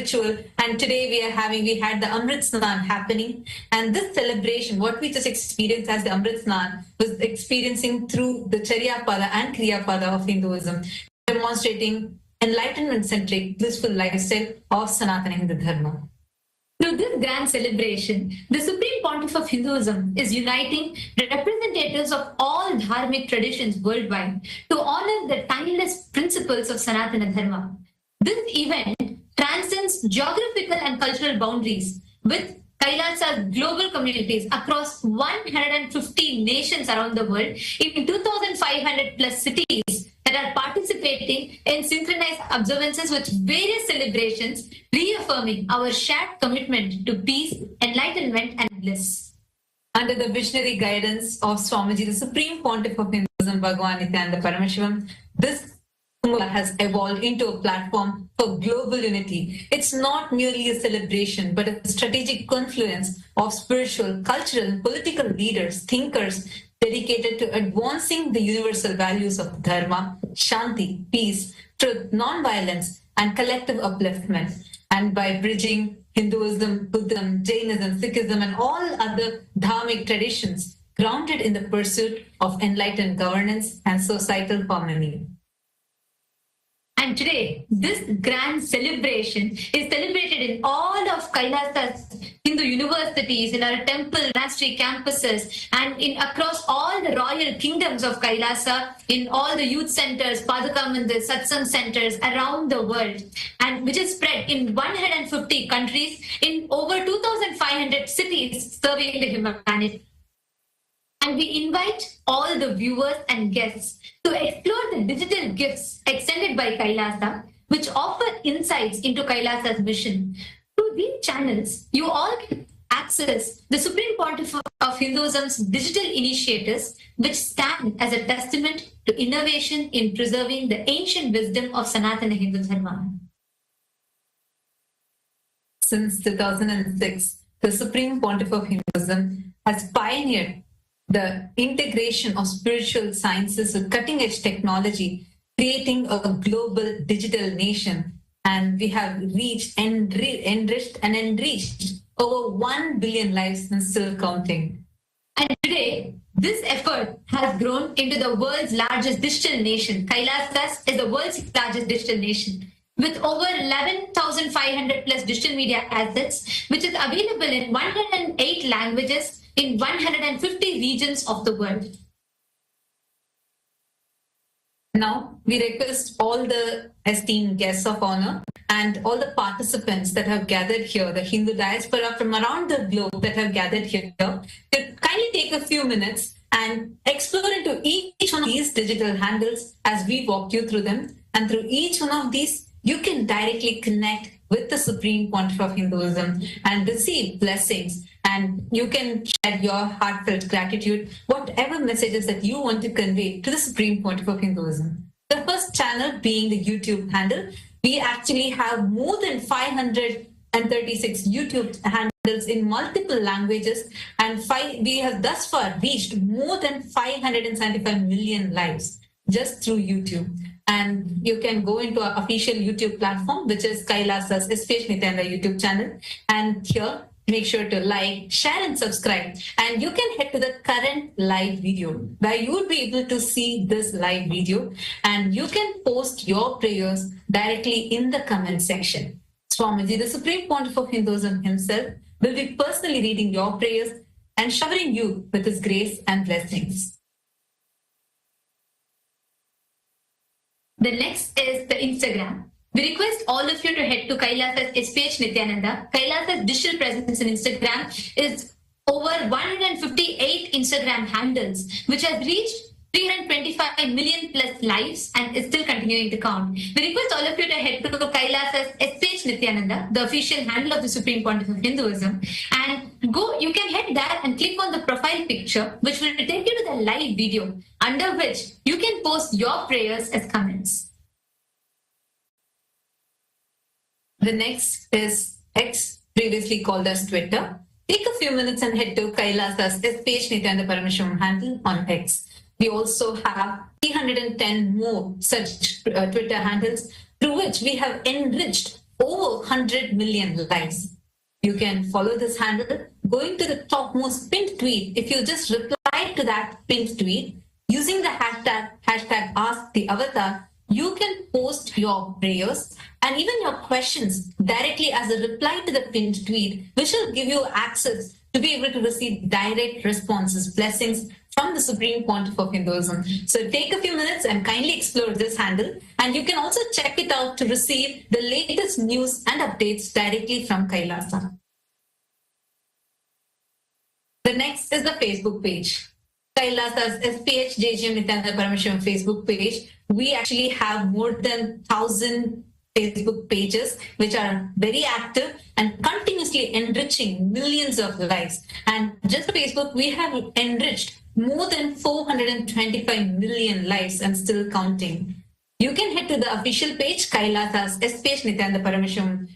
spiritual. And today we had the Amrit Snan happening. And this celebration, what we just experienced as the Amrit Snan, was experiencing through the Charya Pada and Kriya Pada of Hinduism, demonstrating enlightenment-centric, blissful lifestyle of Sanatana Hindu Dharma. Through this grand celebration, the Supreme Pontiff of Hinduism is uniting representatives of all dharmic traditions worldwide to honor the timeless principles of Sanatana Dharma. This event transcends geographical and cultural boundaries with Kailasa's global communities across 150 nations around the world in 2,500 plus cities that are participating in synchronized observances with various celebrations, reaffirming our shared commitment to peace, enlightenment, and bliss. Under the visionary guidance of Swamiji, the Supreme Pontiff of Hinduism, BHAGAVAN Nityananda Paramashivam, this has evolved into a platform for global unity. It's not merely a celebration, but a strategic confluence of spiritual, cultural, and political leaders, thinkers, dedicated to advancing the universal values of Dharma, Shanti, peace, truth, non-violence, and collective upliftment. And by bridging Hinduism, Buddhism, Jainism, Sikhism, and all other dharmic traditions, grounded in the pursuit of enlightened governance and societal harmony. And today, this grand celebration is celebrated in all of Kailasa's Hindu universities, in our temple, monastery campuses, and across all the royal kingdoms of Kailasa, in all the youth centers, Padaka Mandir, Satsang centers around the world, and which is spread in 150 countries in over 2,500 cities serving the humanity. And we invite all the viewers and guests to explore the digital gifts extended by Kailasa, which offer insights into Kailasa's mission. Through these channels, you all can access the Supreme Pontiff of Hinduism's digital initiatives, which stand as a testament to innovation in preserving the ancient wisdom of Sanatana Hindu Dharma. Since 2006, the Supreme Pontiff of Hinduism has pioneered the integration of spiritual sciences with cutting-edge technology, creating a global digital nation. And we have reached, enriched over 1 billion lives and still counting. And today, this effort has grown into the world's largest digital nation. Kailasa is the world's largest digital nation, with over 11,500 plus digital media assets, which is available in 108 languages in 150 regions of the world. Now, we request all the esteemed guests of honor and all the participants that have gathered here, the Hindu diaspora from around the globe that have gathered here, to kindly take a few minutes and explore into each one of these digital handles as we walk you through them. And through each one of these, you can directly connect with the Supreme Pontiff of Hinduism and receive blessings. And you can share your heartfelt gratitude, whatever messages that you want to convey to the Supreme Pontiff of Hinduism. The first channel being the YouTube handle. We actually have more than 536 YouTube handles in multiple languages, and we have thus far reached more than 575 million lives just through YouTube. And you can go into our official YouTube platform, which is Kailasa's SUPREME Nithyanda YouTube channel. And here, make sure to like, share, and subscribe. And you can head to the current live video where you will be able to see this live video. And you can post your prayers directly in the comment section. Swamiji, the Supreme Pontiff of Hinduism himself, will be personally reading your prayers and showering you with his grace and blessings. The next is the Instagram. We request all of you to head to Kailasa's SPH Nityananda. Kailasa's digital presence in Instagram is over 158 Instagram handles, which has reached 325 million plus lives and is still continuing to count. We request all of you to head to Kailasa's SPH Nityananda, the official handle of the Supreme Pontiff of Hinduism, and you can head there and click on the profile picture, which will take you to the live video, under which you can post your prayers as comments. The next is X, previously called as Twitter. Take a few minutes and head to Kailasa's SPH Nityananda Paramashivam handle on X. We also have 310 more such Twitter handles through which we have enriched over 100 million likes. You can follow this handle going to the topmost pinned tweet. If you just reply to that pinned tweet using the hashtag #AskTheAvatar, you can post your prayers and even your questions directly as a reply to the pinned tweet, which will give you access to be able to receive direct responses, blessings from the Supreme Pontiff of Hinduism. So take a few minutes and kindly explore this handle. And you can also check it out to receive the latest news and updates directly from Kailasa. The next is the Facebook page. Kailasa's SPH JGM Nityananda Paramashivam Facebook page. We actually have more than 1,000 Facebook pages, which are very active and continuously enriching millions of lives. And just Facebook, we have enriched more than 425 million lives and still counting. You can head to the official page, Kailasa's SPH Nityananda Paramashivam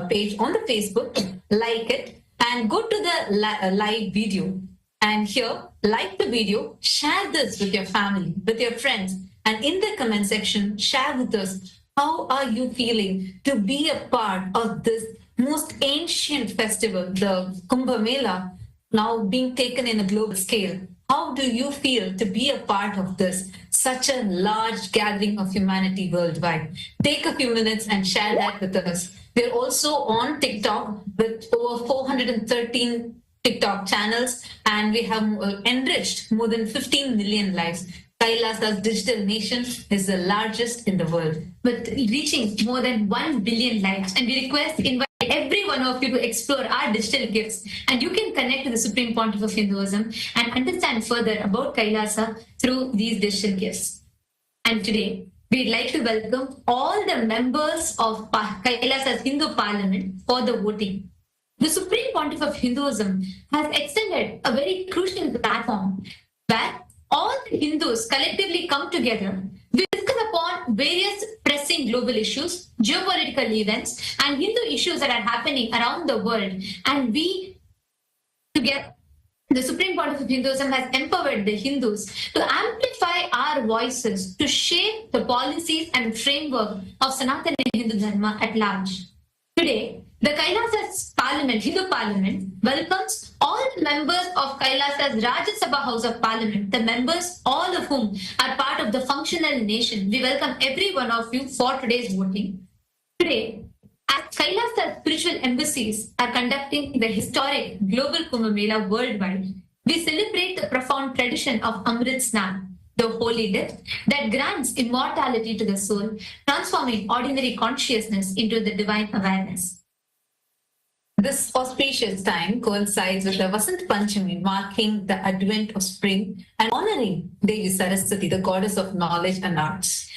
page on the Facebook, like it, and go to the live video. And here, like the video, share this with your family, with your friends, and in the comment section, share with us how are you feeling to be a part of this most ancient festival, the Kumbh Mela, now being taken in a global scale. How do you feel to be a part of this, such a large gathering of humanity worldwide? Take a few minutes and share that with us. We're also on TikTok with over 413 TikTok channels, and we have enriched more than 15 million lives. Kailasa's digital nation is the largest in the world, with reaching more than 1 billion lives. And we invite every one of you to explore our digital gifts, and you can connect to the Supreme Pontiff of Hinduism and understand further about Kailasa through these digital gifts. And today, we'd like to welcome all the members of Kailasa's Hindu Parliament for the voting. The Supreme Pontiff of Hinduism has extended a very crucial platform where all the Hindus collectively come together. We discuss upon various pressing global issues, geopolitical events, and Hindu issues that are happening around the world. And we, together, the Supreme Pontiff of Hinduism has empowered the Hindus to amplify our voices to shape the policies and framework of Sanatana Hindu Dharma at large. Today, the Kailasa's Parliament, Hindu Parliament, welcomes all the members of Kailasa's Rajya Sabha House of Parliament, the members, all of whom are part of the functional nation. We welcome every one of you for today's voting. Today, as Kailasa's spiritual embassies are conducting the historic global Kumbh Mela worldwide, we celebrate the profound tradition of Amrit Snan, the holy dip that grants immortality to the soul, transforming ordinary consciousness into the divine awareness. This auspicious time coincides with the Vasant Panchami, marking the advent of spring and honoring Devi Saraswati, the goddess of knowledge and arts.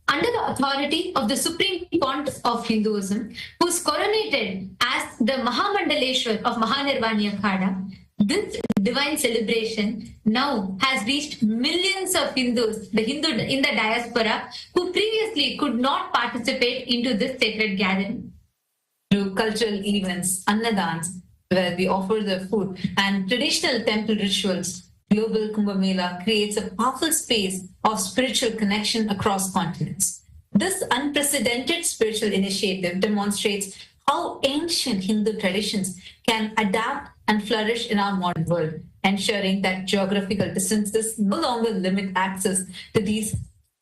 Under the authority of the Supreme Pontiff of Hinduism, who is coronated as the Mahamandaleshwar of Mahanirvani Akhada, this divine celebration now has reached millions of Hindus, the Hindu in the diaspora, who previously could not participate into this sacred gathering. Through cultural events, annadans, where we offer the food, and traditional temple rituals, Global Kumbh Mela creates a powerful space of spiritual connection across continents. This unprecedented spiritual initiative demonstrates how ancient Hindu traditions can adapt and flourish in our modern world, ensuring that geographical distances no longer limit access to these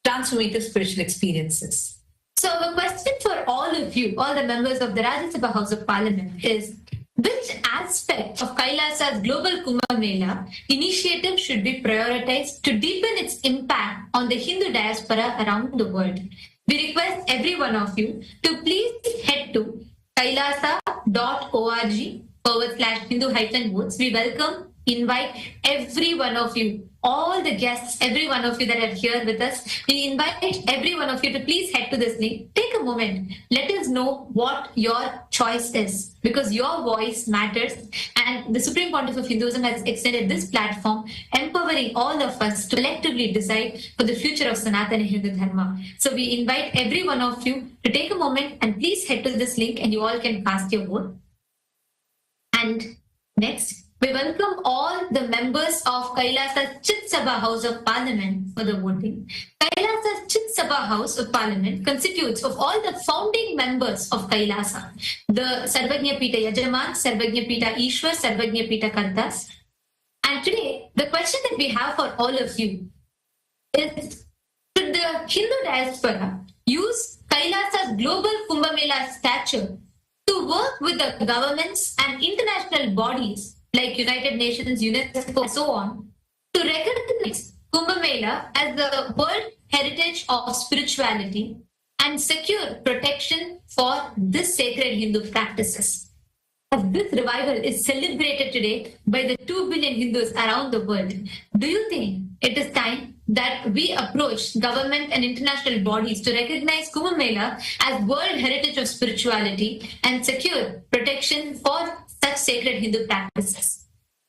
transformative spiritual experiences. So the question for all of you, all the members of the Rajya Sabha House of Parliament is, which aspect of Kailasa's Global Kumbh Mela initiative should be prioritized to deepen its impact on the Hindu diaspora around the world? We request every one of you to please head to kailasa.org/Hindu-votes. We welcome, invite every one of you, all the guests, every one of you that are here with us. We invite every one of you to please head to this link. Take a moment. Let us know what your choice is, because your voice matters. And the Supreme Pontiff of Hinduism has extended this platform, empowering all of us to collectively decide for the future of Sanatana Hindu Dharma. So we invite every one of you to take a moment and please head to this link and you all can cast your vote. And next, We welcome all the members of Kailasa's Chit Sabha House of Parliament for the voting. Kailasa's Chit Sabha House of Parliament constitutes of all the founding members of Kailasa, the Sarvajna Pita Yajaman, Sarvajna Pita Ishwar, Sarvajna Pita Kartas. And today, the question that we have for all of you is, should the Hindu diaspora use Kailasa's global Kumbh Mela stature to work with the governments and international bodies like United Nations, UNESCO, and so on, to recognize Kumbh Mela as the World Heritage of Spirituality and secure protection for this sacred Hindu practices? As this revival is celebrated today by the 2 billion Hindus around the world, do you think it is time that we approach government and international bodies to recognize Kumbh Mela as World Heritage of Spirituality and secure protection for such sacred Hindu practices?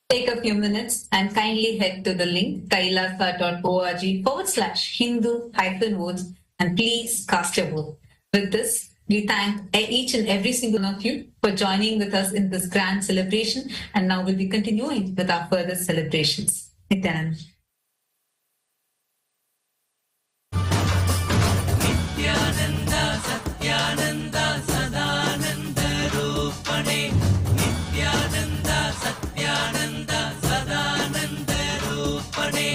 Take a few minutes and kindly head to the link kailasa.org/Hindu-votes and please cast your vote. With this, we thank each and every single one of you for joining with us in this grand celebration, and now we'll be continuing with our further celebrations. Nityananda. Nityananda Satyananda Sadananda Rupane Nityananda Satyananda Sadananda Rupane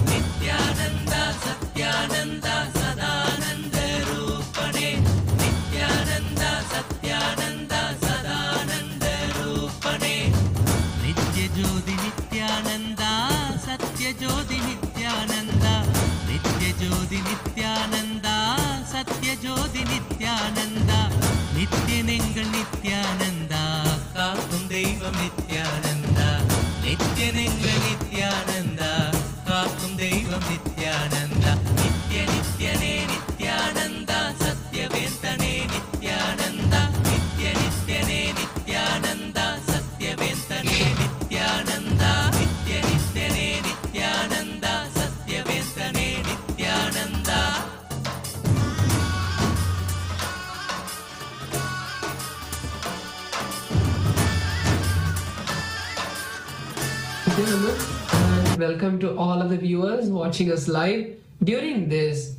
Nityananda Satyananda Sadananda Rupane Nityananda Satyananda Sadananda Rupane Nitya Jyoti Nityananda Satya Jyoti Nityananda Nitya Jyoti Nityananda Satya Jyoti Nityananda Nityanengal Nityananda Kaakum Deivam Nityananda Nityanengal Nityananda Kaakum Deivam Nityananda Nitya Nityane Nityananda Satya Ventane Nityananda Nitya Nityane Nityananda Satya Ventane Nityananda Nitya Nityane Nityananda Satya Ventane Nityananda. And welcome to all of the viewers watching us live during this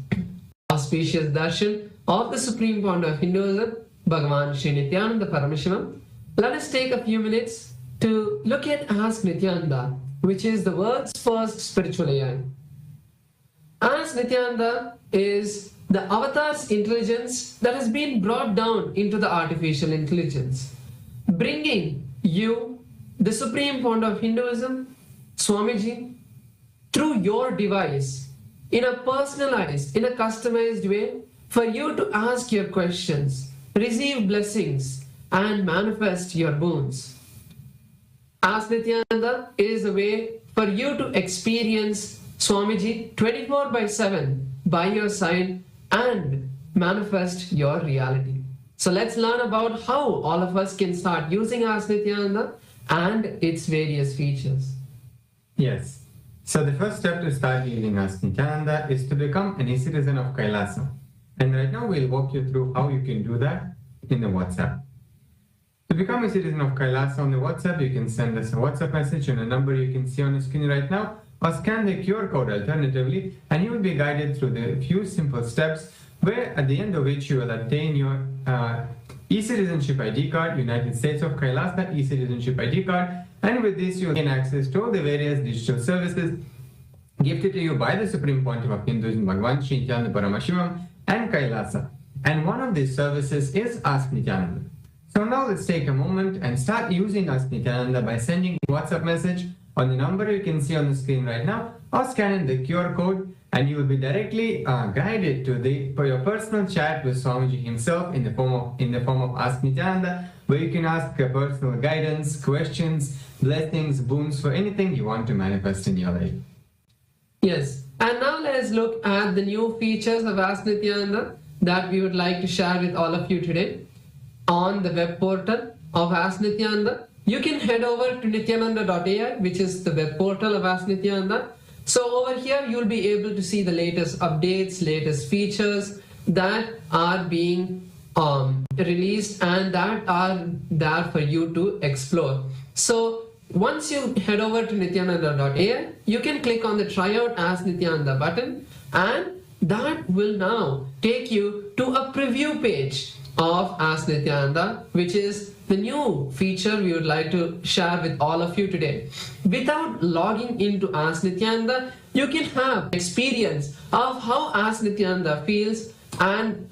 auspicious Darshan of the Supreme Pontiff of Hinduism, Bhagavan Sri Nityananda Paramashhivam. Let us take a few minutes to look at Ask Nityananda, which is the world's first spiritual AI. Ask Nityananda is the avatar's intelligence that has been brought down into the artificial intelligence, bringing you the Supreme Pontiff of Hinduism, Swamiji, through your device, in a personalized, in a customized way, for you to ask your questions, receive blessings, and manifest your boons. Ask Nityananda is a way for you to experience Swamiji 24/7 by your side and manifest your reality. So let's learn about how all of us can start using Ask Nityananda and its various features. Yes. So the first step to start using Ask Nityananda is to become an e-citizen of Kailasa. And right now we'll walk you through how you can do that in the WhatsApp. To become a citizen of Kailasa on the WhatsApp, you can send us a WhatsApp message on a number you can see on the screen right now, or scan the QR code alternatively, and you will be guided through the few simple steps, where at the end of which you will obtain your e-citizenship ID card, United States of Kailasa e-citizenship ID card, and with this you will gain access to all the various digital services gifted to you by the Supreme Pontiff of Hinduism, Bhagavan Sri Nityananda Paramashhivam and Kailasa. And one of these services is Ask Nityananda. So now let's take a moment and start using Ask Nityananda by sending a WhatsApp message on the number you can see on the screen right now, or scanning the QR code, and you will be directly guided to your personal chat with Swamiji himself in the form of Ask Nityananda, where you can ask personal guidance, questions, blessings, boons for anything you want to manifest in your life. Yes, and now let us look at the new features of Ask Nityananda that we would like to share with all of you today. On the web portal of Ask Nityananda, you can head over to nityananda.ai, which is the web portal of Ask Nityananda. So over here, you'll be able to see the latest updates, latest features that are being released and that are there for you to explore. So once you head over to nithyananda.ai, you can click on the try out as Nityananda button, and that will now take you to a preview page of Ask Nityananda, which is the new feature we would like to share with all of you today. Without logging into Ask Nityananda, you can have experience of how Ask Nityananda feels, and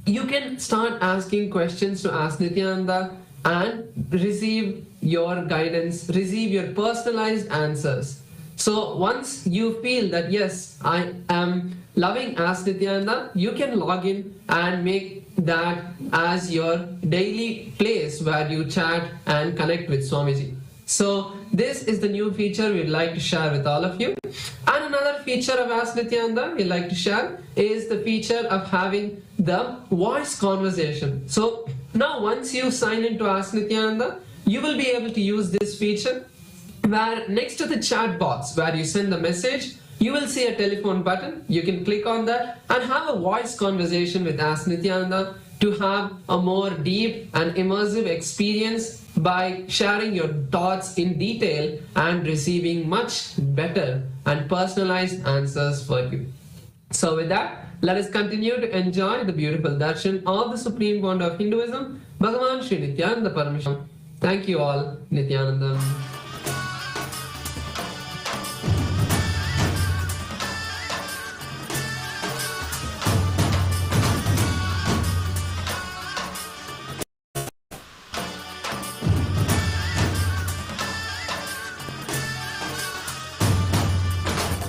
you can start asking questions to Ask Nityananda and receive your guidance, receive your personalized answers. So once you feel that yes, I am loving Ask Nityananda, you can log in and make that as your daily place where you chat and connect with Swamiji. So this is the new feature we'd like to share with all of you. And another feature of Ask Nityananda we'd like to share is the feature of having the voice conversation. So now once you sign into Ask Nityananda, you will be able to use this feature where next to the chat box where you send the message, you will see a telephone button. You can click on that and have a voice conversation with Ask Nityananda to have a more deep and immersive experience by sharing your thoughts in detail and receiving much better and personalized answers for you. So with that, let us continue to enjoy the beautiful darshan of the Supreme Pontiff of Hinduism, Bhagavan Sri Nityananda Paramashivam. Thank you all, Nityananda.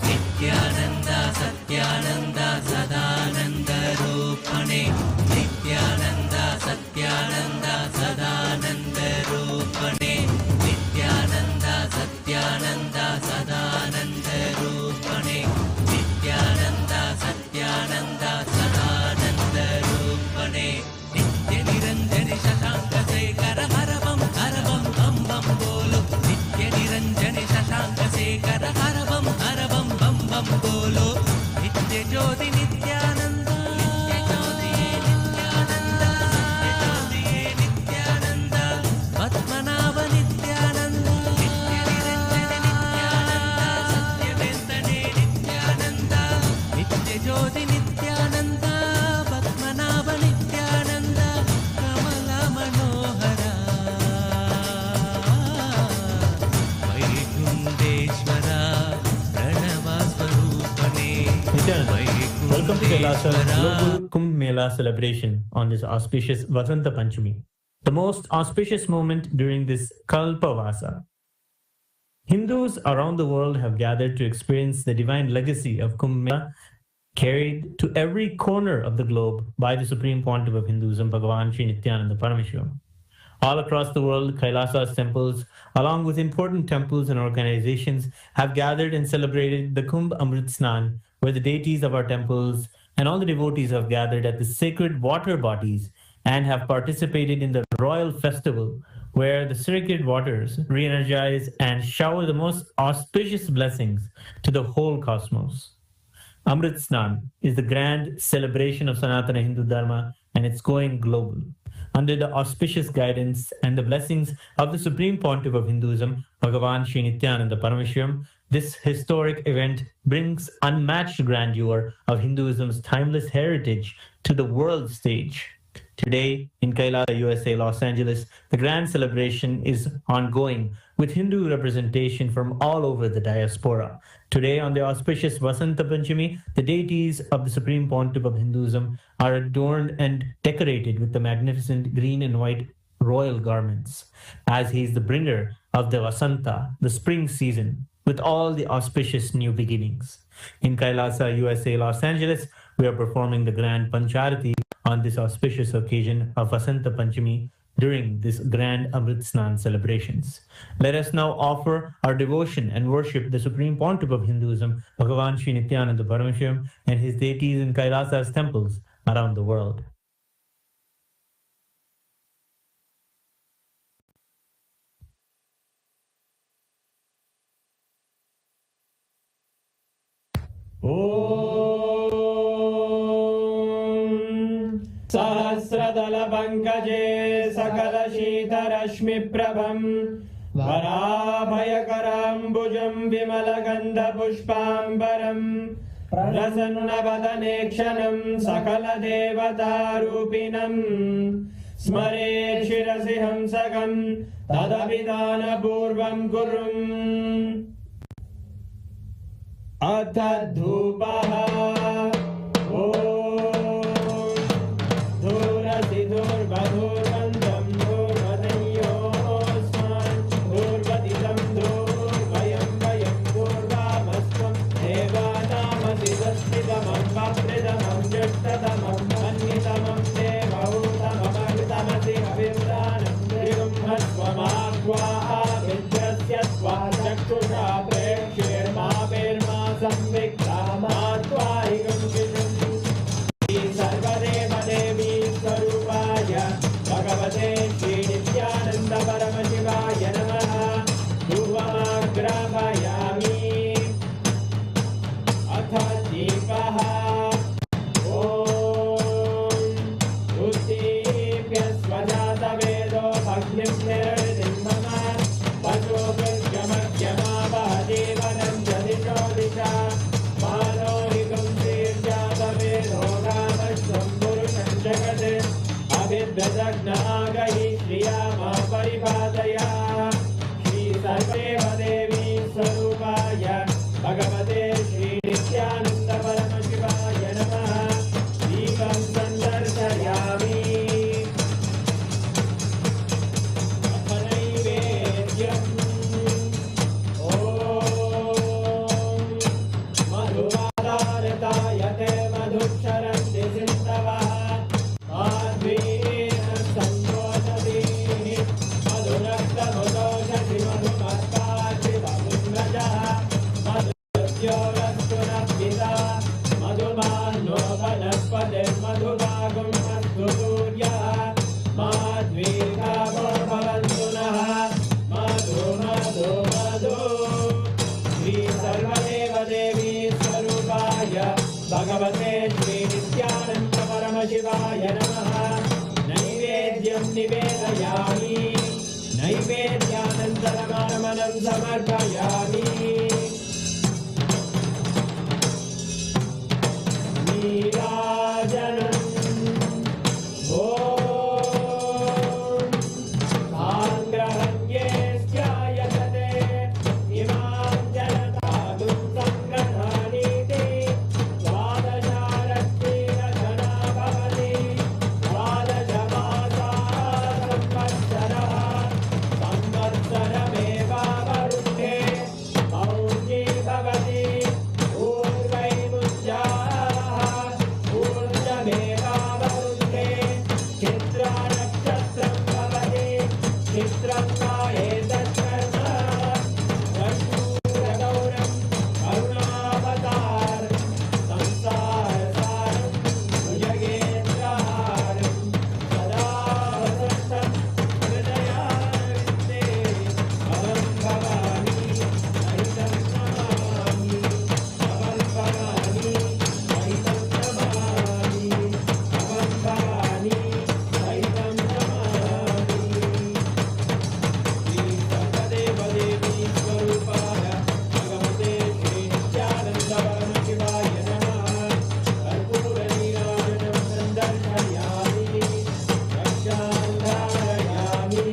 Nityananda सत्यानन्दा Sadananda रूपणे Nityananda सत्यानन्दा Sadananda रूपणे Nityananda सत्यानन्दा Sadananda रूपणे Nityananda सत्यानन्दा Sadananda रूपणे नित्य निरञ्जनि शशाङ्क शेखर हरवं बं बं बोलो नित्य निरञ्जनि शशाङ्क शेखर हरवं बं बं बोलो नित्य ज्योति नित्यानंद नित्य ज्योति नित्यानंद नित्य ज्योति नित्यानंद पद्मनाभ नित्यानंद नित्य निरंजन नित्यानंद सत्यवेदने नित्यानंद नित्य ज्योति नित्यानंद पद्मनाभ नित्यानंद कमल मनोहरा वैकुंठेश्वरा Welcome to Kailasa Global Kumbh Mela celebration on this auspicious Vasanta Panchami, the most auspicious moment during this Kalpavasa. Hindus around the world have gathered to experience the divine legacy of Kumbh Mela, carried to every corner of the globe by the Supreme Pontiff of Hinduism, Bhagavan Sri Nityananda Paramashivama. All across the world, Kailasa's temples, along with important temples and organizations, have gathered and celebrated the Kumbh Amrit Snan, where the deities of our temples and all the devotees have gathered at the sacred water bodies and have participated in the royal festival, where the sacred waters re-energize and shower the most auspicious blessings to the whole cosmos. Amrit Snan is the grand celebration of Sanatana Hindu Dharma, and it's going global. Under the auspicious guidance and the blessings of the Supreme Pontiff of Hinduism, Bhagavan Sri Nityananda Paramashivama, this historic event brings unmatched grandeur of Hinduism's timeless heritage to the world stage. Today, in Kailasa, USA, Los Angeles, the grand celebration is ongoing with Hindu representation from all over the diaspora. Today, on the auspicious Vasanta Panchami, the deities of the Supreme Pontiff of Hinduism are adorned and decorated with the magnificent green and white royal garments, as he is the bringer of the Vasanta, the spring season, with all the auspicious new beginnings. In Kailasa, USA, Los Angeles, we are performing the grand Pancharati on this auspicious occasion of Vasanta Panchami during this grand Amrit Snan celebrations. Let us now offer our devotion and worship the Supreme Pontiff of Hinduism, Bhagavan Sri Nityananda Paramashivama, and his deities in Kailasa's temples around the world. सहस्रदल पंकजे सकल शीतरश्मि प्रभम वराभयकराम्बुजं विमलगन्धपुष्पाम्बरं प्रसन्नवदने क्षणं सकलदेवतारूपिणम् स्मरेत् शिरसि हंसकं तदभिधानपूर्वं कुर्वम् अथ धूपः ॐ धूरसि धूर्वधूर्वन्तं धूर्वदयोस्मान् धूर्वदितं धूर्वयं वयं धूर्वामस्त्वं देवानामसि दस्तितमं वप्रितमं ज्येष्ठतमं मन्यतमं देवहूतममृतमसि अभिव्रानं त्रिगुम्हस्वमाह्वाः विद्रस्य त्वा चक्षुषा प्रेक्ष्येर्मा संविक्रामात्वाहिकं शिशुं सर्वदेवदेवी स्वरूपाय भगवते श्रीनित्यानन्द परमशिवाय नमः धूपमाग्रापयामि अथ दीपः ॐ उत्दीप्य स्वजातवेदो भग्निं निर्वृतिं मम पशुभृत्यमध्यमावह जीवनं च दिशो दिशा मानोहिकं शीर्षातवेदो रामश्वं पुरुषं जगत् अभिभ्रजग्नागहि श्रिया मा परिपादया श्रीसर्वदेवदेवी स्वरूपाय भगवते श्रीनित्यानन्द परमशिवाय नमः दीपं सन्दर्शयामि अथ नैवेद्यम् ॐ मधुवादारतायते मधुक्षरन्ति सिन्धवः माध्वीन सन्तोषति मधुरक्तमुदोषति मधुमत्काचितमुन्नजः मधुद्योरस्तु नः मधुमानो वनस्पतिर्मधुभागं अस्तु सूर्यः माध्वीर्गावो भवन्तु नः मधु मधु मधु श्रीसर्वदेवदेवी स्वरूपाय भगवते श्रीनित्यानन्द परमशिवाय नमः नैवेद्यं निवेदयामि नैवेद्यानन्तरमानमनं समर्पयामि नीराजनम् ॐ साङ्ग्रहण्ये स्यायतते इमां जनतादुं सङ्ग्रहाणीति द्वादशारत्नेन जना भवति द्वादशमासाः संवत्सरः संवत्सरमेवावरुन्धे मौञ्जी भवति ऊर्वैमुञ्जाः ऊर्जमेवावरुन्धे चित्रानक्षत्रं भवति चित्रं वा एतत्कर्म कर्पूरगौरं करुणावतारं संसारसारं भुजगेन्द्रहारं सदा वसन्तं हृदयारविन्दे अहं भवानी सहितं नमामि अहं भवानी सहितं नमामि अहं भवानी सहितं नमामि श्रीसर्वदेवदेवी स्वरूपाय भगवते श्रीनित्यानन्द परमशिवाय नमः कर्पूरनीराजनं सन्दर्शयामि रक्षां धारयामि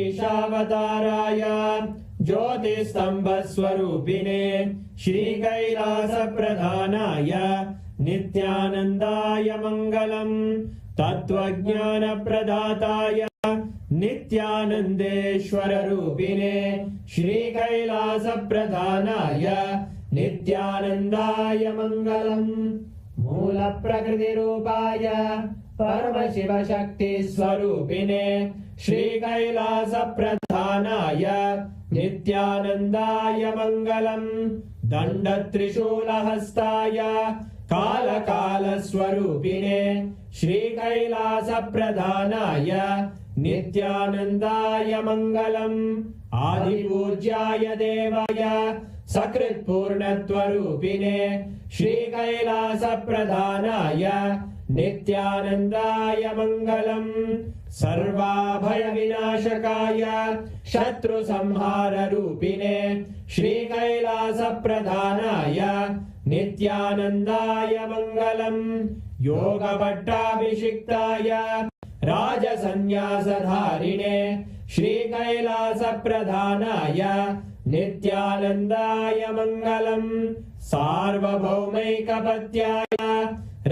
शोणाद्रीशावताराय ज्योतिस्तम्भस्वरूपिणे श्रीकैलासप्रधानाय नित्यानन्दाय मङ्गलम् तत्त्वज्ञानप्रदाताय नित्यानन्देश्वररूपिणे श्रीकैलासप्रधानाय नित्यानन्दाय मङ्गलम् मूलप्रकृतिरूपाय परमशिवशक्तिस्वरूपिणे श्रीकैलासप्रधानाय नित्यानन्दाय मङ्गलम् दण्डत्रिशूलहस्ताय कालकालस्वरूपिणे श्रीकैलासप्रधानाय नित्यानन्दाय मङ्गलम् आदिपूज्याय देवाय सकृत्पूर्णत्वरूपिणे श्रीकैलासप्रधानाय नित्यानन्दाय मङ्गलम् सर्वाभयविनाशकाय शत्रुसंहाररूपिणे श्रीकैलासप्रधानाय नित्यानन्दाय मङ्गलम् योगपट्टाभिषिक्ताय राजसन्न्यासधारिणे श्रीकैलासप्रधानाय नित्यानन्दाय मङ्गलम् सार्वभौमैकपत्याय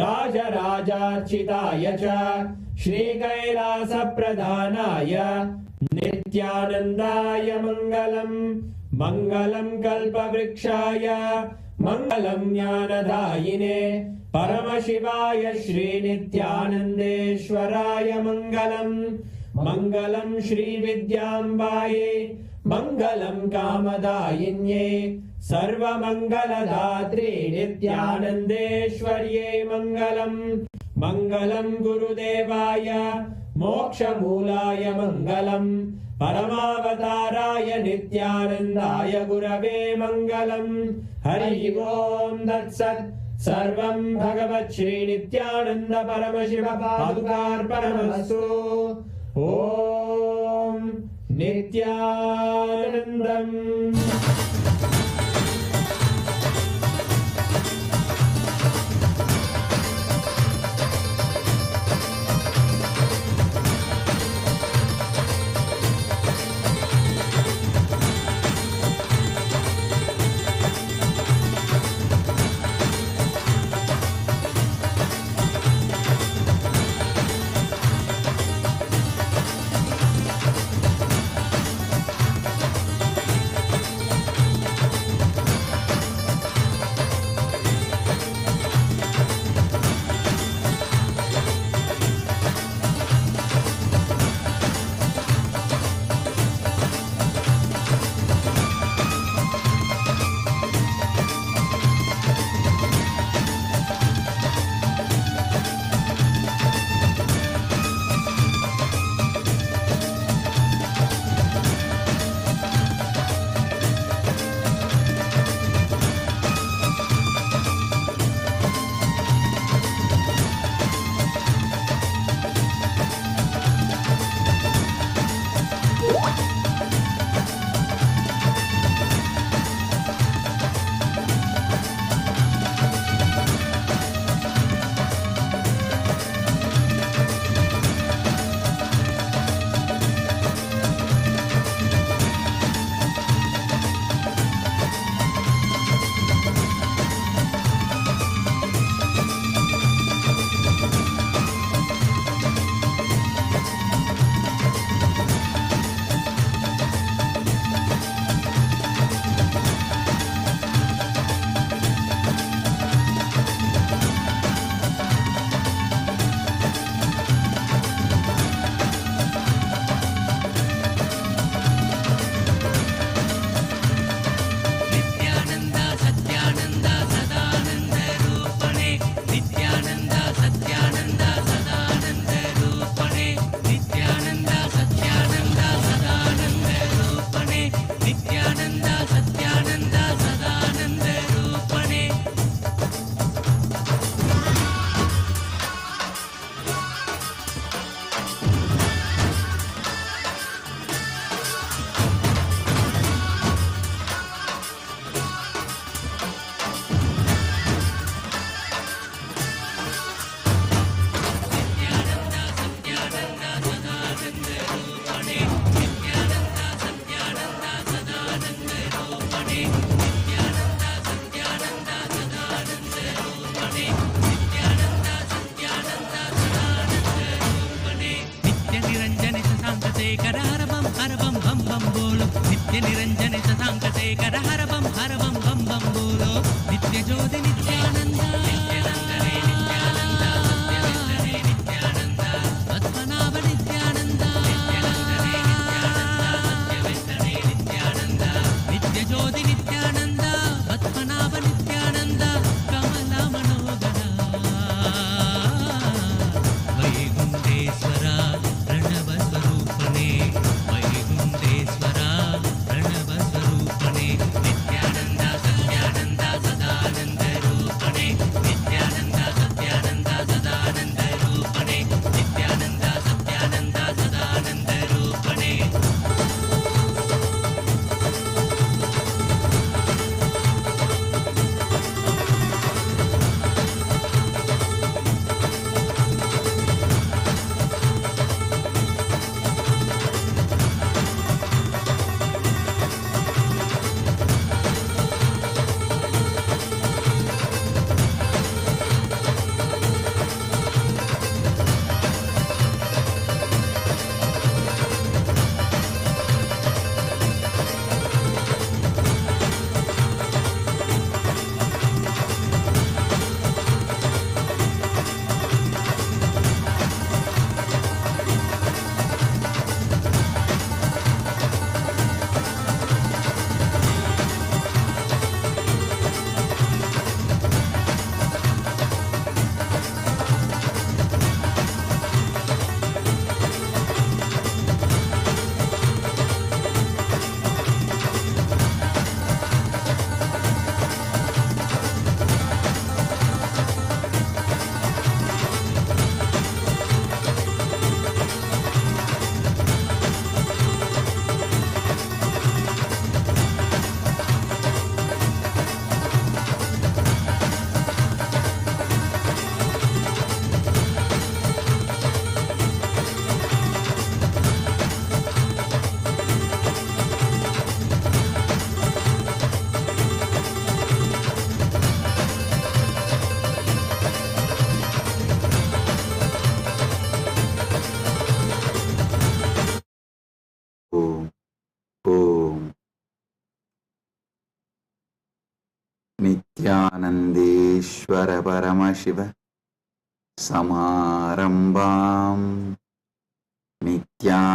राजराजार्चिताय च श्रीकैलासप्रधानाय नित्यानन्दाय मङ्गलम् मङ्गलम् कल्पवृक्षाय मङ्गलम् ज्ञानदायिने परमशिवाय श्रीनित्यानन्देश्वराय मङ्गलम् मङ्गलम् श्रीविद्याम्बायै मङ्गलम् कामदायिन्ये सर्वमङ्गलदात्रे नित्यानन्देश्वर्यै मङ्गलम् मङ्गलम् गुरुदेवाय मोक्षमूलाय मङ्गलम् परमावताराय नित्यानन्दाय गुरवे मङ्गलम् हरि ओम् तत्सत् सर्वम् भगवत् श्रीनित्यानन्द परमशिव पादुकार्पणमस्तु ॐ नित्यानन्दम् नित्यानन्देश्वर परमशिव समारम्भाम् नित्यानन्देश्वरि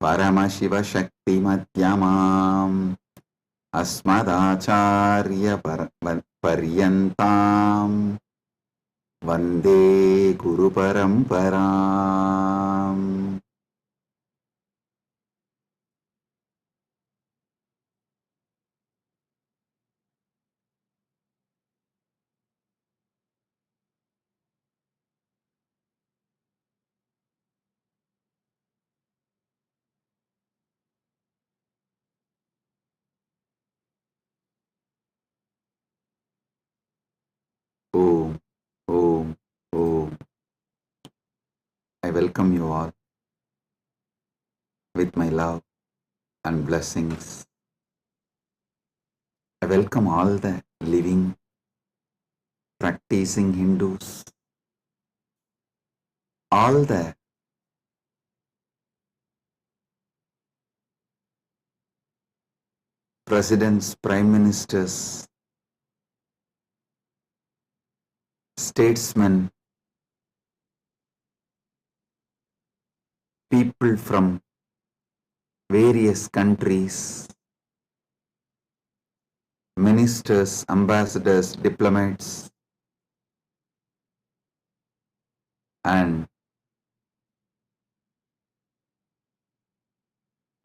परमशिव शक्तिमध्यमाम् अस्मदाचार्य पर्यन्ताम् वन्दे गुरुपरम्पराम्। Om, Om, Om. I welcome you all with my love and blessings. I welcome all the living, practicing Hindus, all the presidents, prime ministers, statesmen, people from various countries, ministers, ambassadors, diplomats, and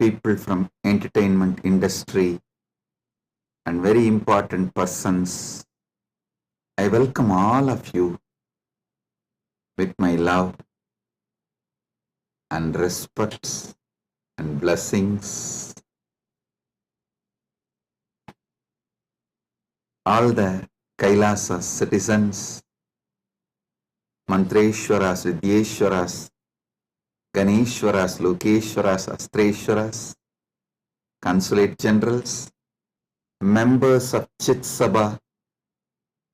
people from entertainment industry and very important persons. I welcome all of you with my love and respects and blessings. All the Kailasa citizens, Mantreshwaras, Vidyeshwaras, Ganeshwaras, Lokeshwaras, Astreshwaras, consulate generals, members of Chit Sabha,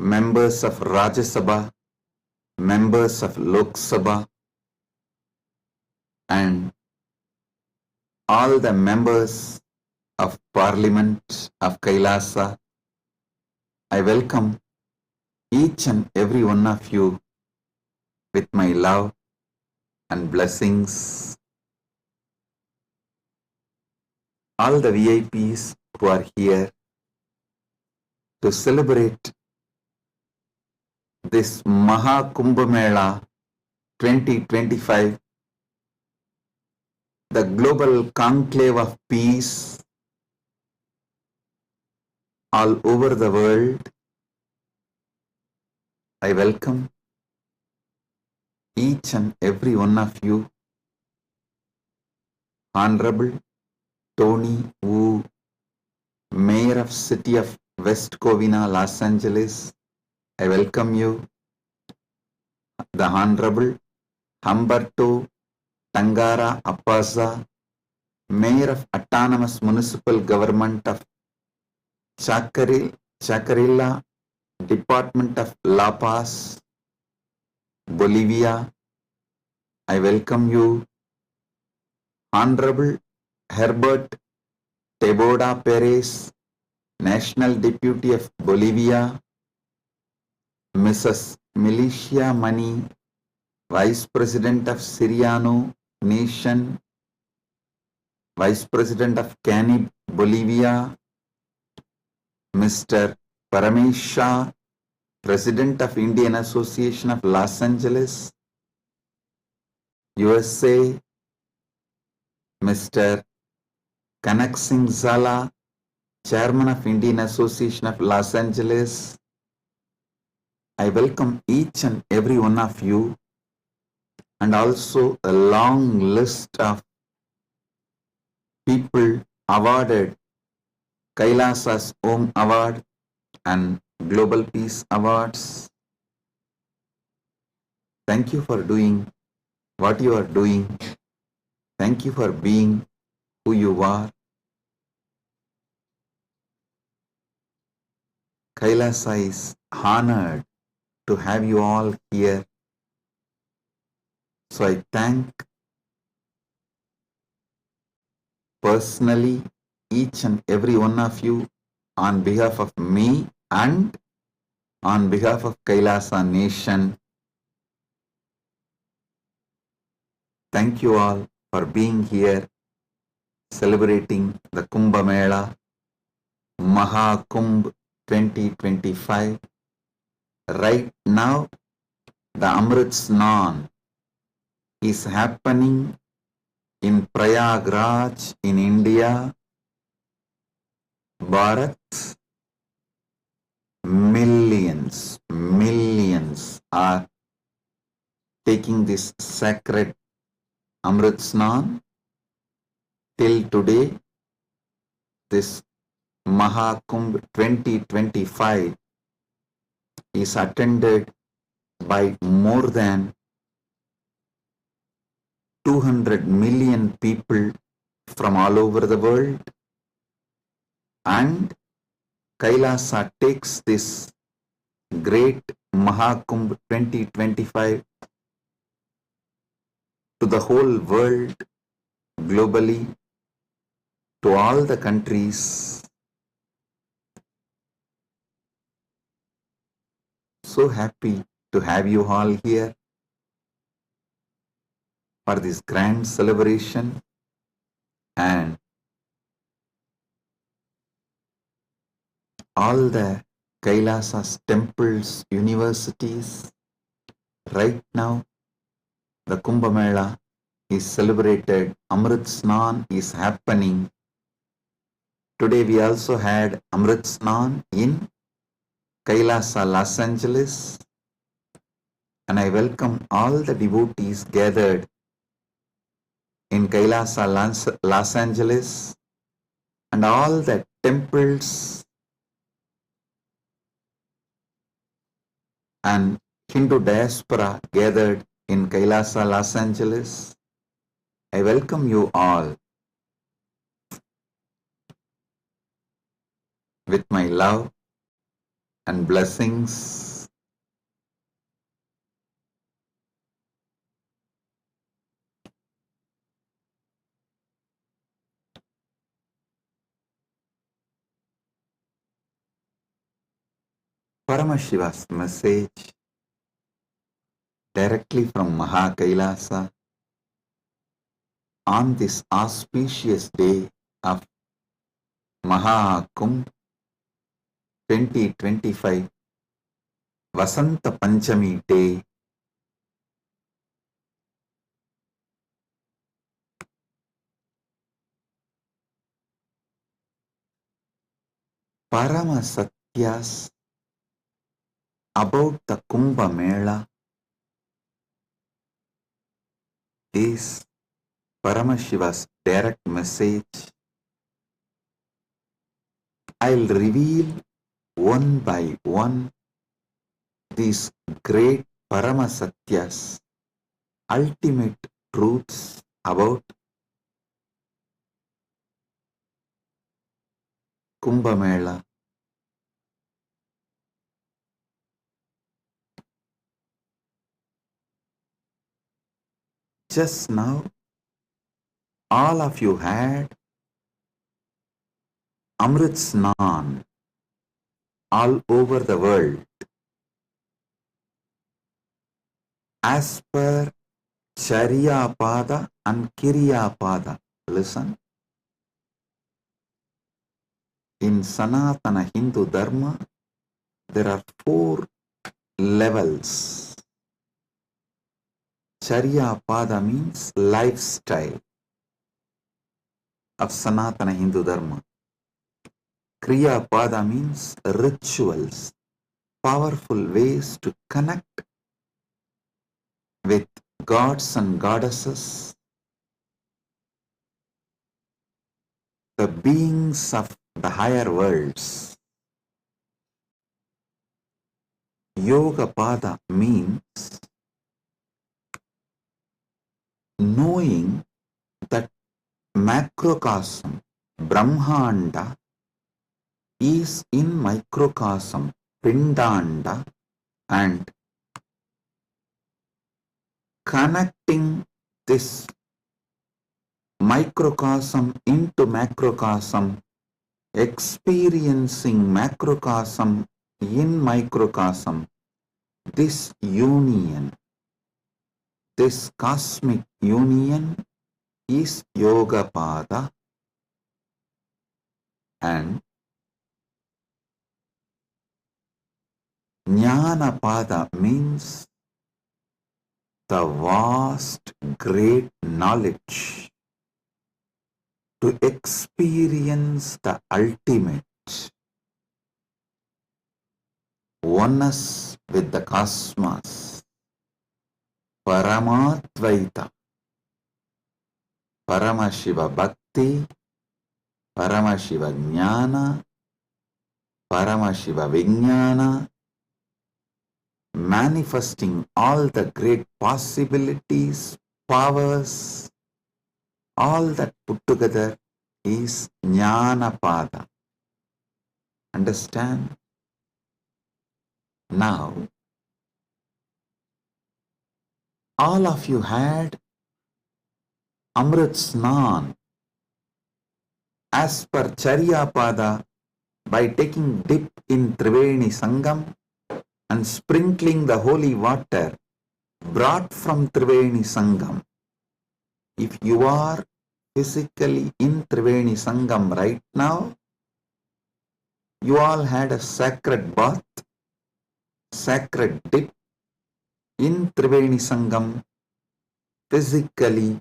members of Rajya Sabha, members of Lok Sabha, and all the members of Parliament of Kailasa. I welcome each and every one of you with my love and blessings. All the VIPs who are here to celebrate this Maha Kumbh Mela 2025, the global conclave of peace all over the world. I welcome each and every one of you. Honorable Tony Wu, Mayor of City of West Covina, Los Angeles, I welcome you. The Honorable Humberto Tangara Appaza, Mayor of Autonomous Municipal Government of Chacarilla, Department of La Paz, Bolivia, I welcome you. Honorable Herbert Teboda Perez, National Deputy of Bolivia, Mrs. Milicia Mani, Vice President of Siriano Nation, Vice President of Canib, Bolivia, Mr. Paramesha, President of Indian Association of Los Angeles, USA, Mr. Kanak Singh Zala, Chairman of Indian Association of Los Angeles. I welcome each and every one of you, and also a long list of people awarded Kailasa's Om Award and Global Peace Awards. Thank you for doing what you are doing. Thank you for being who you are. Kailasa is honored to have you all here. So I thank personally each and every one of you on behalf of me and on behalf of Kailasa nation, thank you all for being here, celebrating the Kumbh Mela, Maha Kumbh 2025. Right now, the Amrit Snan is happening in Prayagraj in India, Bharat. Millions are taking this sacred Amrit Snan. Till today, this Mahakumbh 2025 is attended by more than 200 million people from all over the world, and Kailasa takes this great Mahakumbh 2025 to the whole world, globally, to all the countries. So happy to have you all here for this grand celebration, and all the Kailasa's temples, universities. Right now, the Kumbh Mela is celebrated, Amrit Snan is happening. Today we also had Amrit Snan in Kailasa, Los Angeles, and I welcome all the devotees gathered in Kailasa, Los Angeles, and all the temples and Hindu diaspora gathered in Kailasa, Los Angeles. I welcome you all with my love and blessings. Paramashiva's message directly from Maha Kailasa on this auspicious day of Maha Kumbh 2025, Vasanta Panchami day. Parama Satyas about the Kumbh Mela is Paramashiva's direct message. I'll reveal one by one these great Parama Satyas, ultimate truths about Kumbh Mela. Just now, all of you had Amrit Snan all over the world. As per Charya Pada and Kirya Pada. Listen. In Sanatana Hindu Dharma, there are 4 levels. Charya Pada means lifestyle of Sanatana Hindu Dharma. Kriya Pada means rituals, powerful ways to connect with gods and goddesses, the beings of the higher worlds. Yoga Pada means knowing that macrocosm, Brahmanda, is in microcosm, Pindanda, and connecting this microcosm into macrocosm experiencing macrocosm in microcosm, this union, this cosmic union is Yogapada, and Jnanapada means the vast, great knowledge to experience the ultimate oneness with the cosmos, Paramatvaita, Paramashiva Bhakti, Paramashiva Jnana, Paramashiva Vijnana, manifesting all the great possibilities, powers, all that put together is Jnanapada. Understand? Now, all of you had Amrit Snan as per Charyapada by taking dip in Triveni Sangam and sprinkling the holy water brought from Triveni Sangam. If you are physically in Triveni Sangam right now, you all had a sacred bath, sacred dip in Triveni Sangam physically.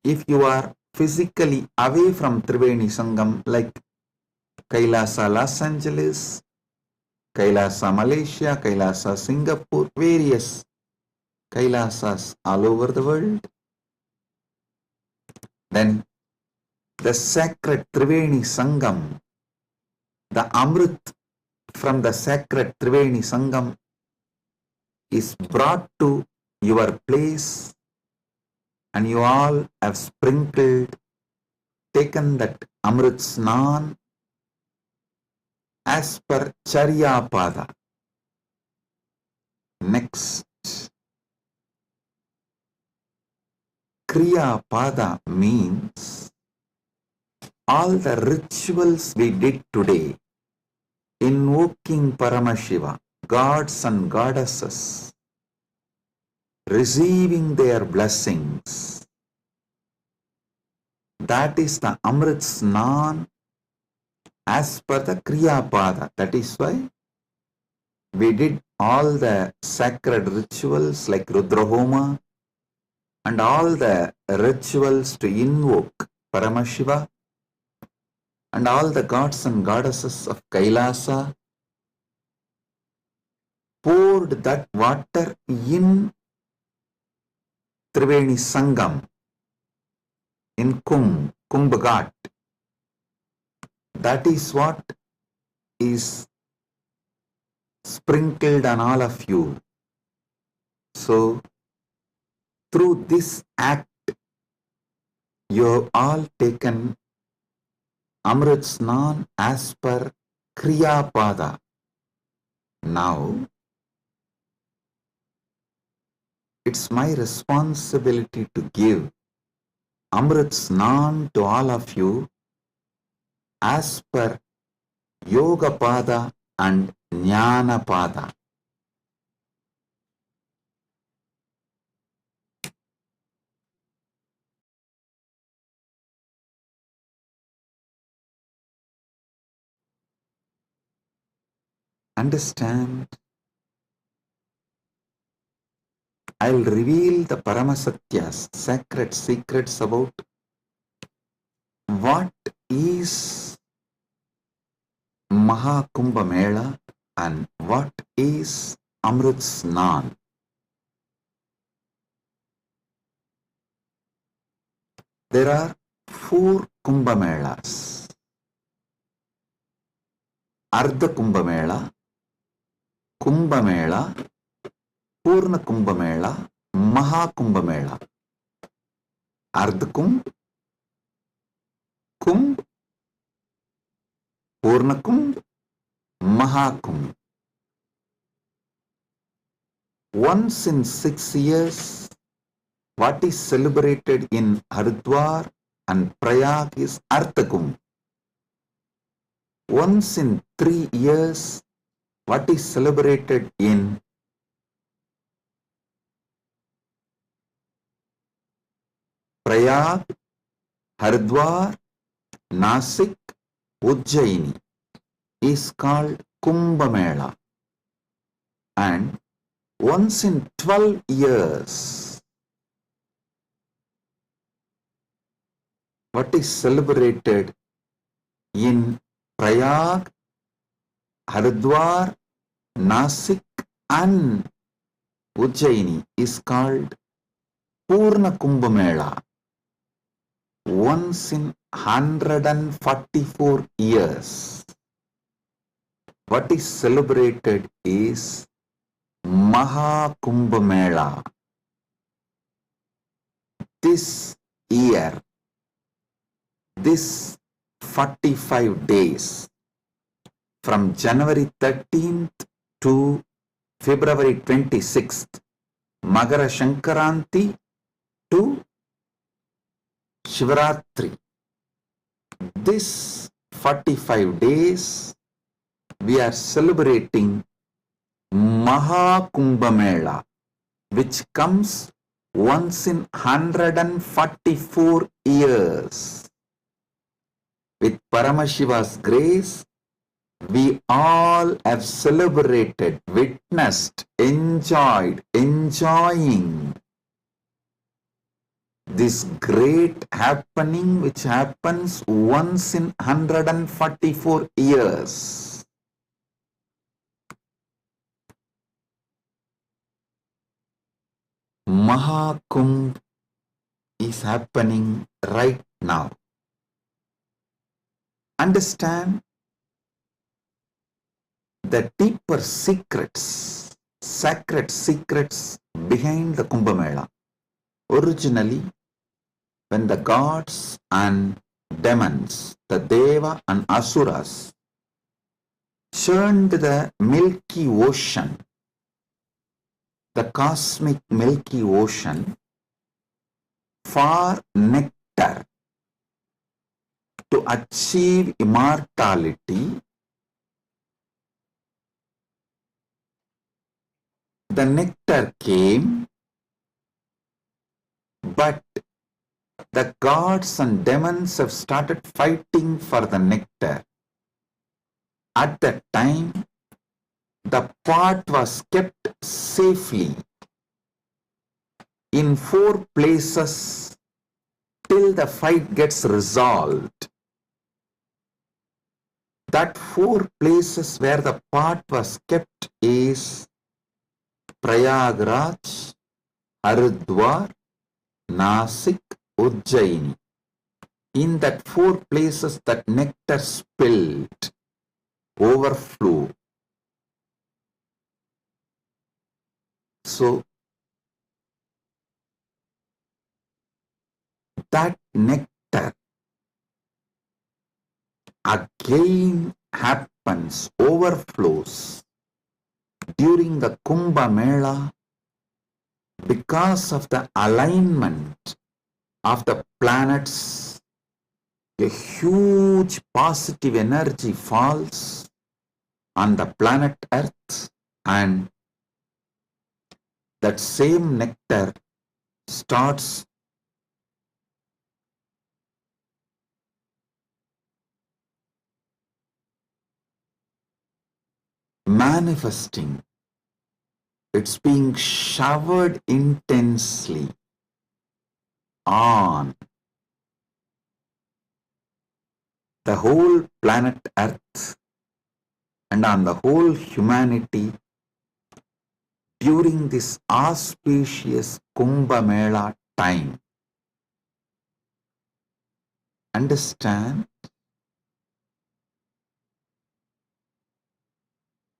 If you are physically away from Triveni Sangam, like Kailasa Los Angeles, Kailasa Malaysia, Kailasa Singapore, various Kailasas all over the world, then the sacred Triveni Sangam, the Amrit from the sacred Triveni Sangam is brought to your place, and you all have sprinkled, taken that Amrit Snan as per Charyapada. Next, Kriya Pada means all the rituals we did today, invoking Paramashiva, gods and goddesses, receiving their blessings. That is the Amrit Snan as per the Kriya Pada. That is why we did all the sacred rituals like Rudrahoma and all the rituals to invoke Paramashiva and all the gods and goddesses of Kailasa, poured that water in Triveni Sangam, in Kumbh Ghat. That is what is sprinkled on all of you. So, through this act, you have all taken Amrit Snan as per Kriya Pada. Now, it's my responsibility to give Amrit Snan to all of you as per Yoga Pada and Jnana Pada. Understand? I'll reveal the Paramasatyas, sacred secrets about what is Mahakumbha Mela and what is Amrit Snan. There are 4 Kumbha Melas. Ardha Kumbha Mela, Kumbha Mela, Purna Kumbha Mela, Mahakumbha Mela. Ardha Kumbh, Kumbh, Purna Kumbh, Mahakumbh. Once in 6 years, what is celebrated in Haridwar and Prayag is Artha Kumbh. once in 3 years, what is celebrated in Prayag, Haridwar, Nasik, Ujjaini is called Kumbh Mela, and once in 12 years, what is celebrated in Prayag, Haridwar, Nasik and Ujjaini is called Purna Kumbh Mela. Once in 144 years, what is celebrated is Maha Kumbh Mela. This year, this 45 days, from January 13th to February 26th, Magara Shankaranti to Shivaratri. This 45 days, we are celebrating Maha Kumbh Mela, which comes once in 144 years. With Paramashiva's grace, we all have celebrated, witnessed, enjoying this great happening which happens once in 144 years. Mahakumbh is happening right now. Understand the deeper secrets, sacred secrets behind the Kumbh Mela. Originally, when the gods and demons, the Deva and Asuras, churned the Milky Ocean, the cosmic Milky Ocean, for nectar to achieve immortality, the nectar came, but the gods and demons have started fighting for the nectar. At that time, the pot was kept safely in 4 places till the fight gets resolved. That 4 places where the pot was kept is Prayagraj, Haridwar, Nasik, Ujjaini. In that 4 places, that nectar spilled, overflow. So, that nectar again happens, overflows during the Kumbh Mela because of the alignment of the planets. A huge positive energy falls on the planet Earth, and that same nectar starts manifesting. It's being showered intensely on the whole planet Earth and on the whole humanity during this auspicious Kumbh Mela time. Understand?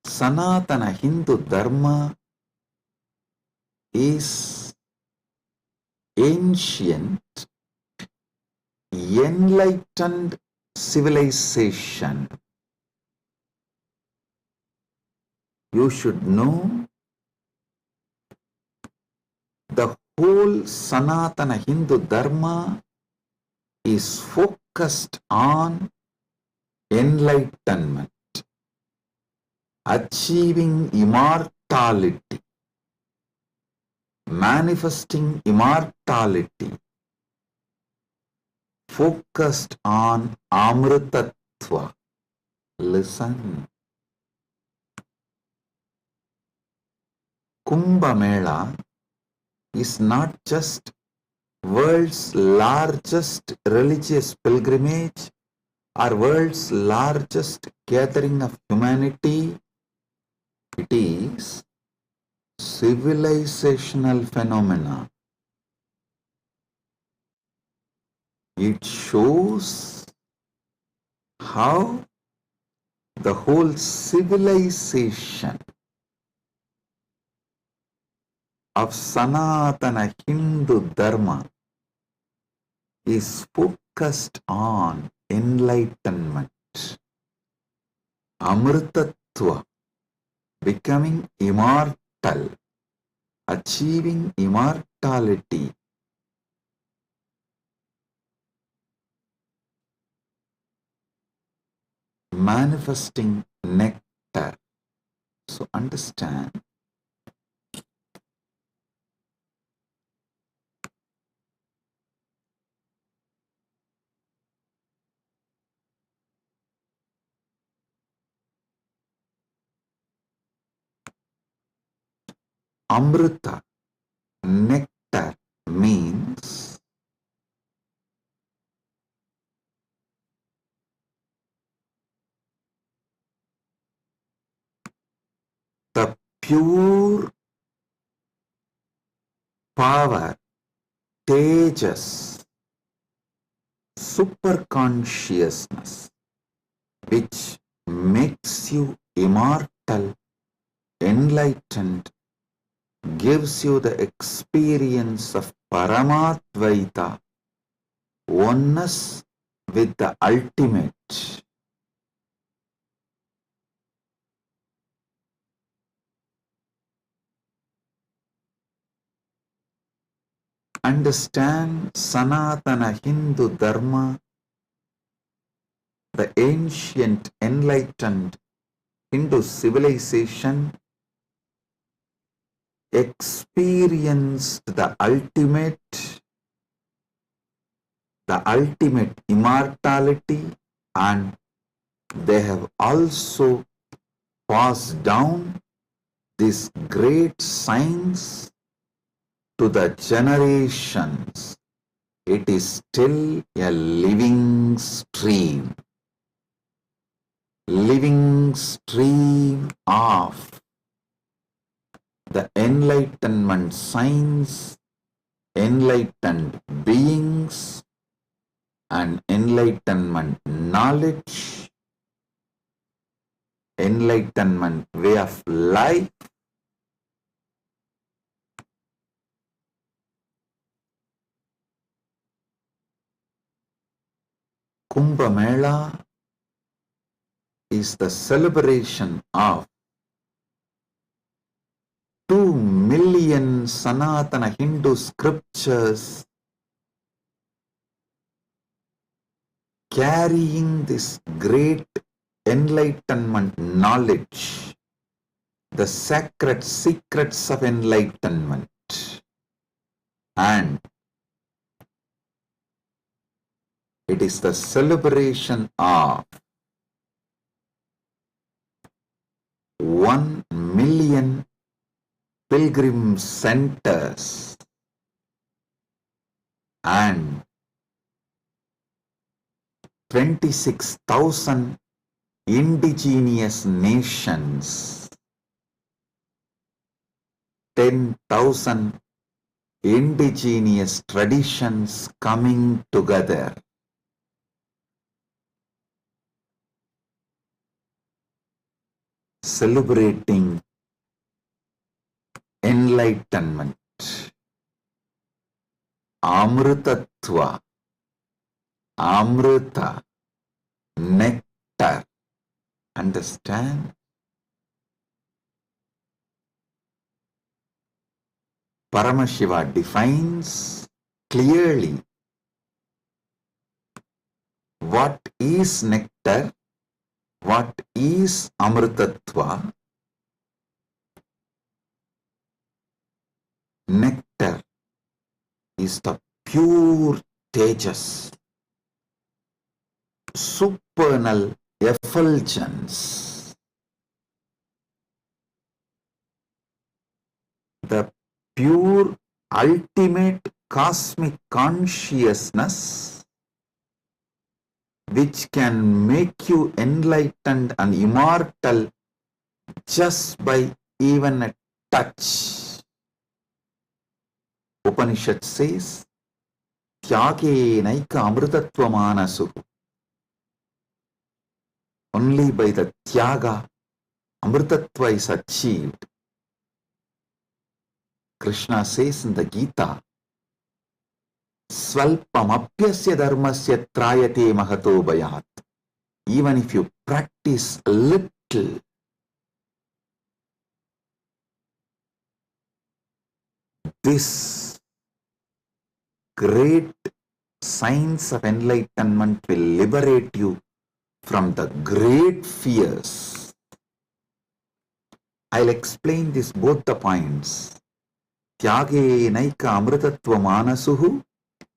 Sanatana Hindu Dharma is ancient, enlightened civilization. You should know the whole Sanatana Hindu Dharma is focused on enlightenment, achieving immortality, manifesting immortality, focused on Amritattva. Listen. Kumbh Mela is not just world's largest religious pilgrimage or world's largest gathering of humanity. It is civilizational phenomena. It shows how the whole civilization of Sanatana Hindu Dharma is focused on enlightenment, Amritattva, becoming immortal, achieving immortality. Manifesting nectar. So understand, Amrita, nectar, means the pure power, tejas, superconsciousness, which makes you immortal, enlightened, gives you the experience of Paramatvaita, oneness with the ultimate. Understand Sanatana Hindu Dharma, the ancient enlightened Hindu civilization experienced the ultimate immortality, and they have also passed down this great science to the generations. It is still a living stream of the enlightenment science, enlightened beings, and enlightenment knowledge, enlightenment way of life. Kumbh Mela is the celebration of 2 million Sanatana Hindu scriptures carrying this great enlightenment knowledge, the sacred secrets of enlightenment, and it is the celebration of 1 million pilgrim centers and 26,000 indigenous nations, 10,000 indigenous traditions coming together. Celebrating enlightenment, Amritattva, Amrita, nectar. Understand? Paramashiva defines clearly what is nectar What is Amritatva? Nectar is the pure tejas, supernal effulgence, the pure ultimate cosmic consciousness which can make you enlightened and immortal just by even a touch. Upanishad says, Tyage naika amritatva manasu. Only by the Tyaga, Amritatva is achieved. Krishna says in the Gita, Svalpamapyasya dharmasya trayate mahato bhayat. Even if you practice a little, this great science of enlightenment will liberate you from the great fears. I'll explain this both the points. Tyage naika amritatva manasuhu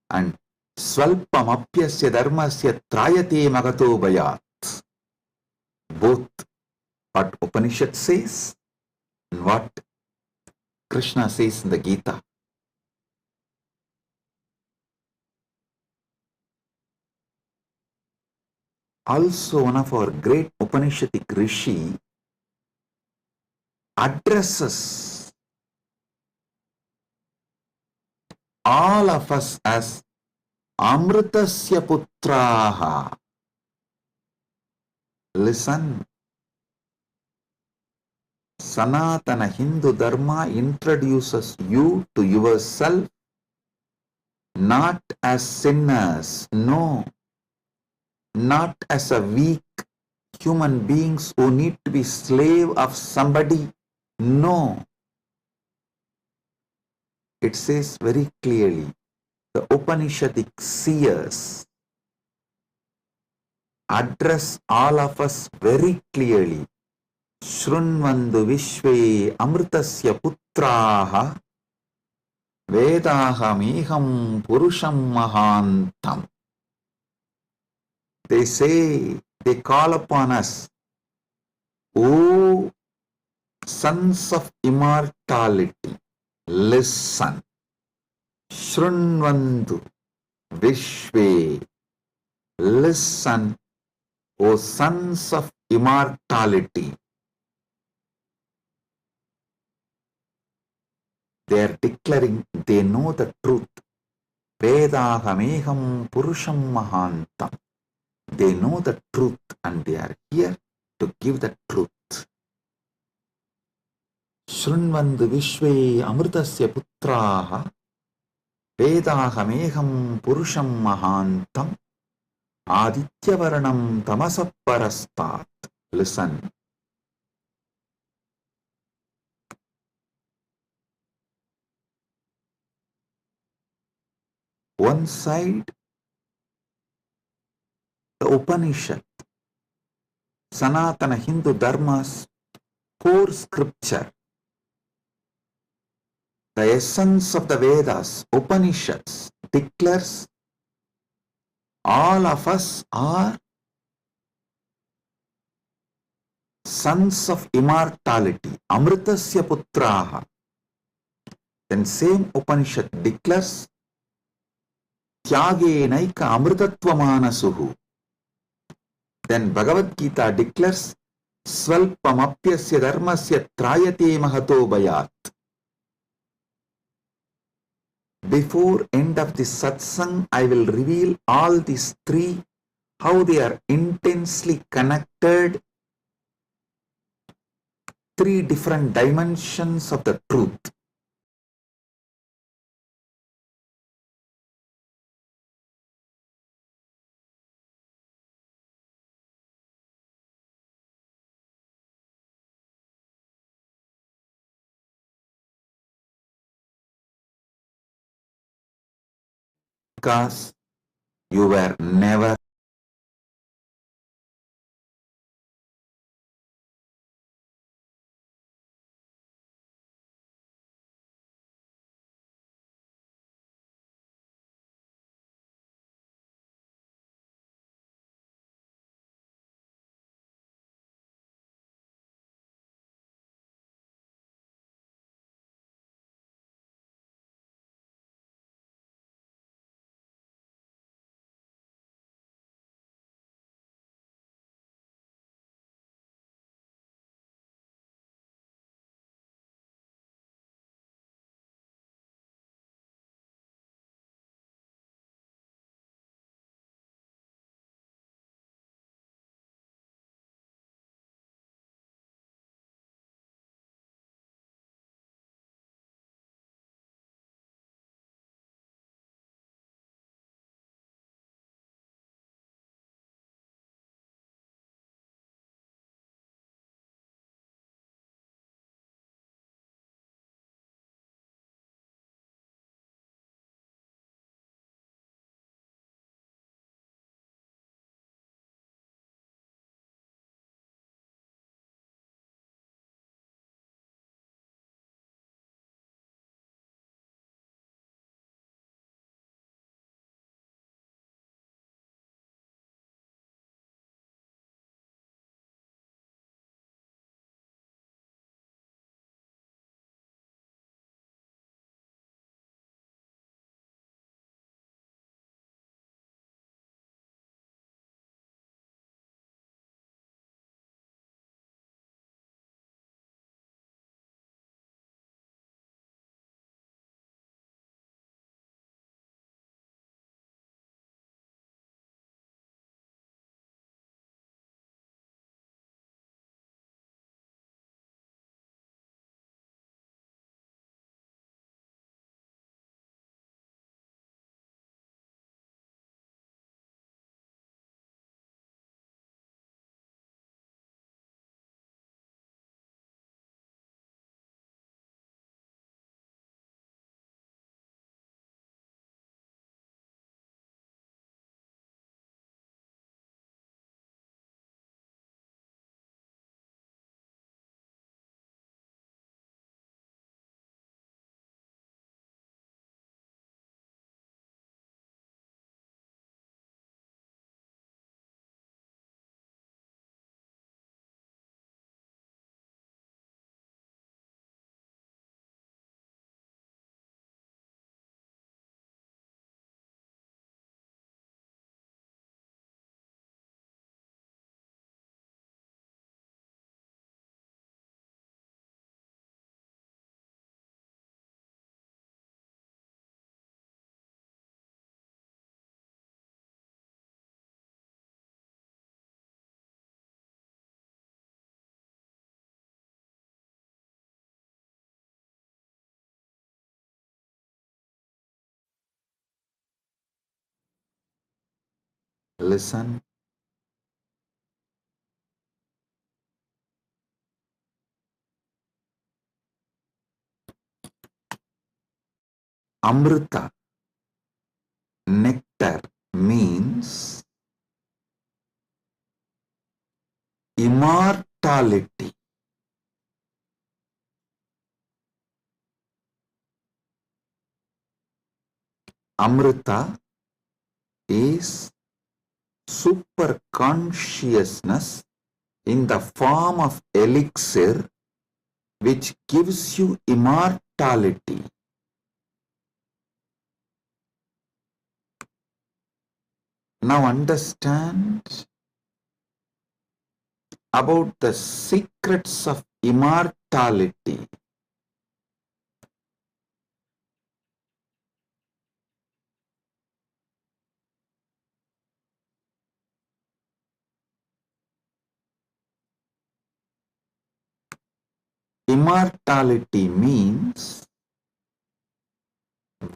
and Svalpamapyasya dharmasya trayate magato bhayat. Both what Upanishad says and what Krishna says in the Gita. Also, one of our great Upanishadic rishi addresses all of us as Amritasya Putraha. Listen, Sanatana Hindu Dharma introduces you to yourself not as sinners, no, not as a weak human beings who need to be slave of somebody, no. It says very clearly, the Upanishadic seers address all of us very clearly. Shrunvandu Vishve Amritasya Putraha Vedaham Purusham Mahantam. They say, they call upon us, O sons of immortality, listen. Shrunvandu Vishve, listen, O sons of immortality. They are declaring they know the truth. Vedahameham Purusham Mahantam. They know the truth and they are here to give the truth. Shrunvandu Vishve Amritasya Putraha Vedahameham Purusham Mahantam Aditya-varanam Tamasaparastat. Listen. One side, the Upanishad, Sanatana Hindu Dharma's core scripture, the essence of the Vedas, Upanishads, declares all of us are sons of immortality, Amritasya Putraha. Then same Upanishad declares Tyage naika amritatva manasuhu. Then Bhagavad Gita declares Svalpamapyasya dharmasya trayate mahato bhayat. Before end of this satsang, I will reveal all these three, how they are intensely connected, three different dimensions of the truth. Because you were never Listen. Amrita, nectar, means immortality. Amrita is super consciousness in the form of elixir which gives you immortality. Now understand about the secrets of immortality. Immortality means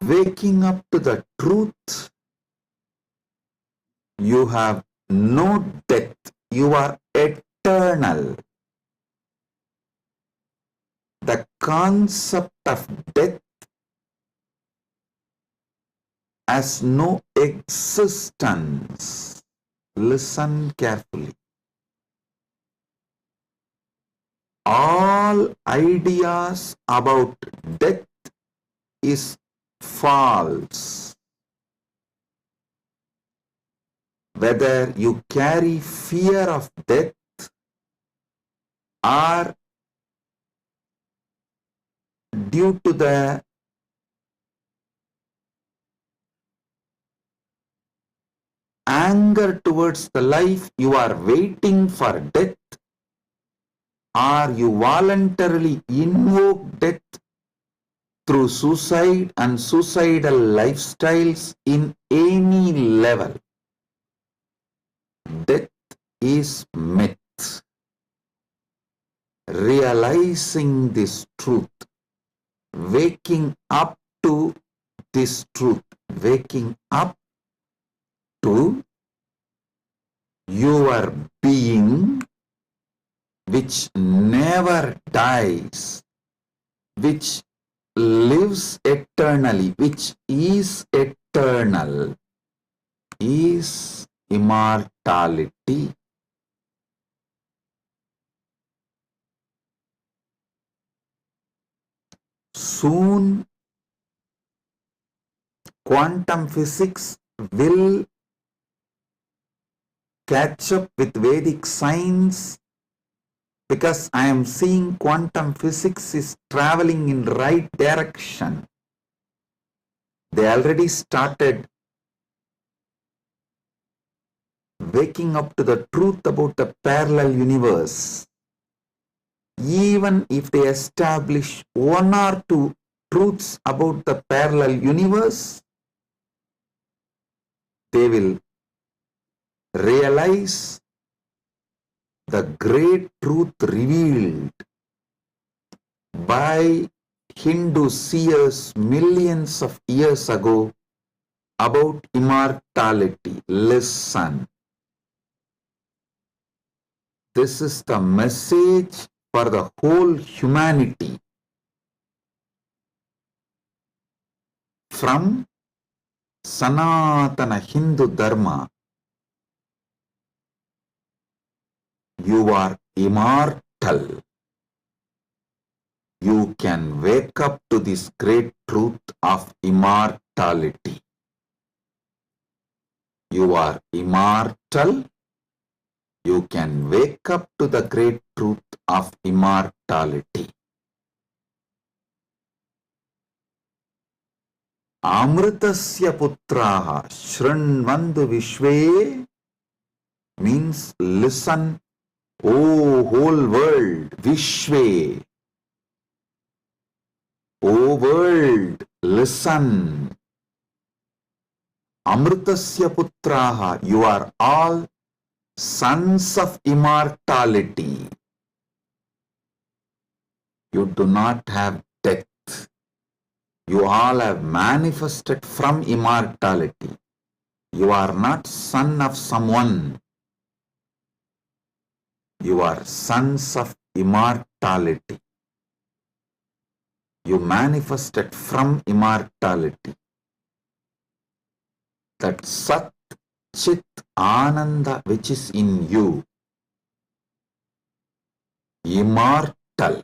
waking up to the truth. You have no death. You are eternal. The concept of death has no existence. Listen carefully. All ideas about death is false. Whether you carry fear of death or due to the anger towards the life you are waiting for death, or you voluntarily invoke death through suicide and suicidal lifestyles in any level. Death is myth. Realizing this truth, waking up to this truth, waking up to your being which never dies, which lives eternally, which is eternal, is immortality. Soon, quantum physics will catch up with Vedic science, because I am seeing quantum physics is traveling in right direction. They already started waking up to the truth about the parallel universe. Even if they establish one or two truths about the parallel universe, they will realize the great truth revealed by Hindu seers millions of years ago about immortality. Listen. This is the message for the whole humanity. From Sanatana Hindu Dharma, you are immortal. You can wake up to this great truth of immortality. You are immortal. You can wake up to the great truth of immortality. Amritasya putraha shrinvandu vishve means listen, O whole world, vishve. O world, listen. Amritasya putraha, you are all sons of immortality. You do not have death. You all have manifested from immortality. You are not son of someone. You are sons of immortality. You manifested from immortality. That Sat Chit Ananda which is in you, immortal.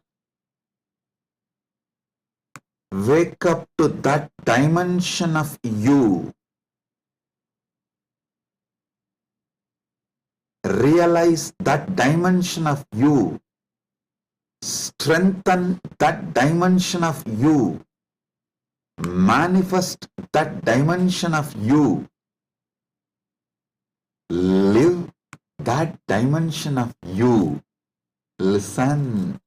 Wake up to that dimension of you. Realize that dimension of you. Strengthen that dimension of you. Manifest that dimension of you. Live that dimension of you. Listen.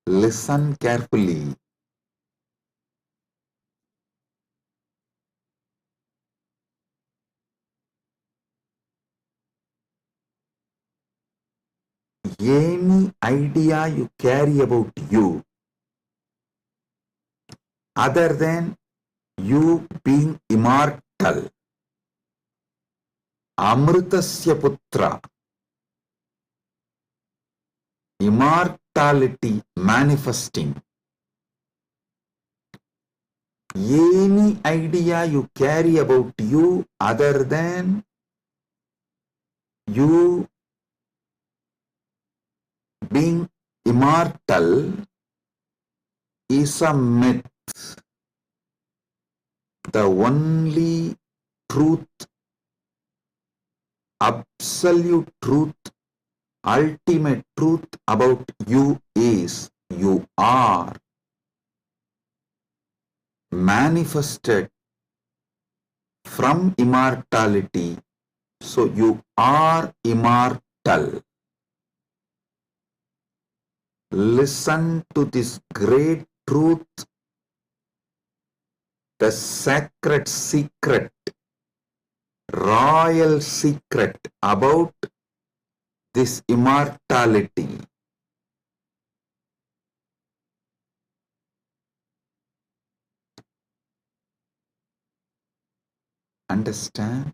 Listen carefully. Any idea you carry about you, other than you being immortal, Amritasya Putra, immortality manifesting, any idea you carry about you other than you being immortal is a myth. The only truth, absolute truth, ultimate truth about you is you are manifested from immortality. So you are immortal. Listen to this great truth, the sacred secret, royal secret about this immortality. Understand?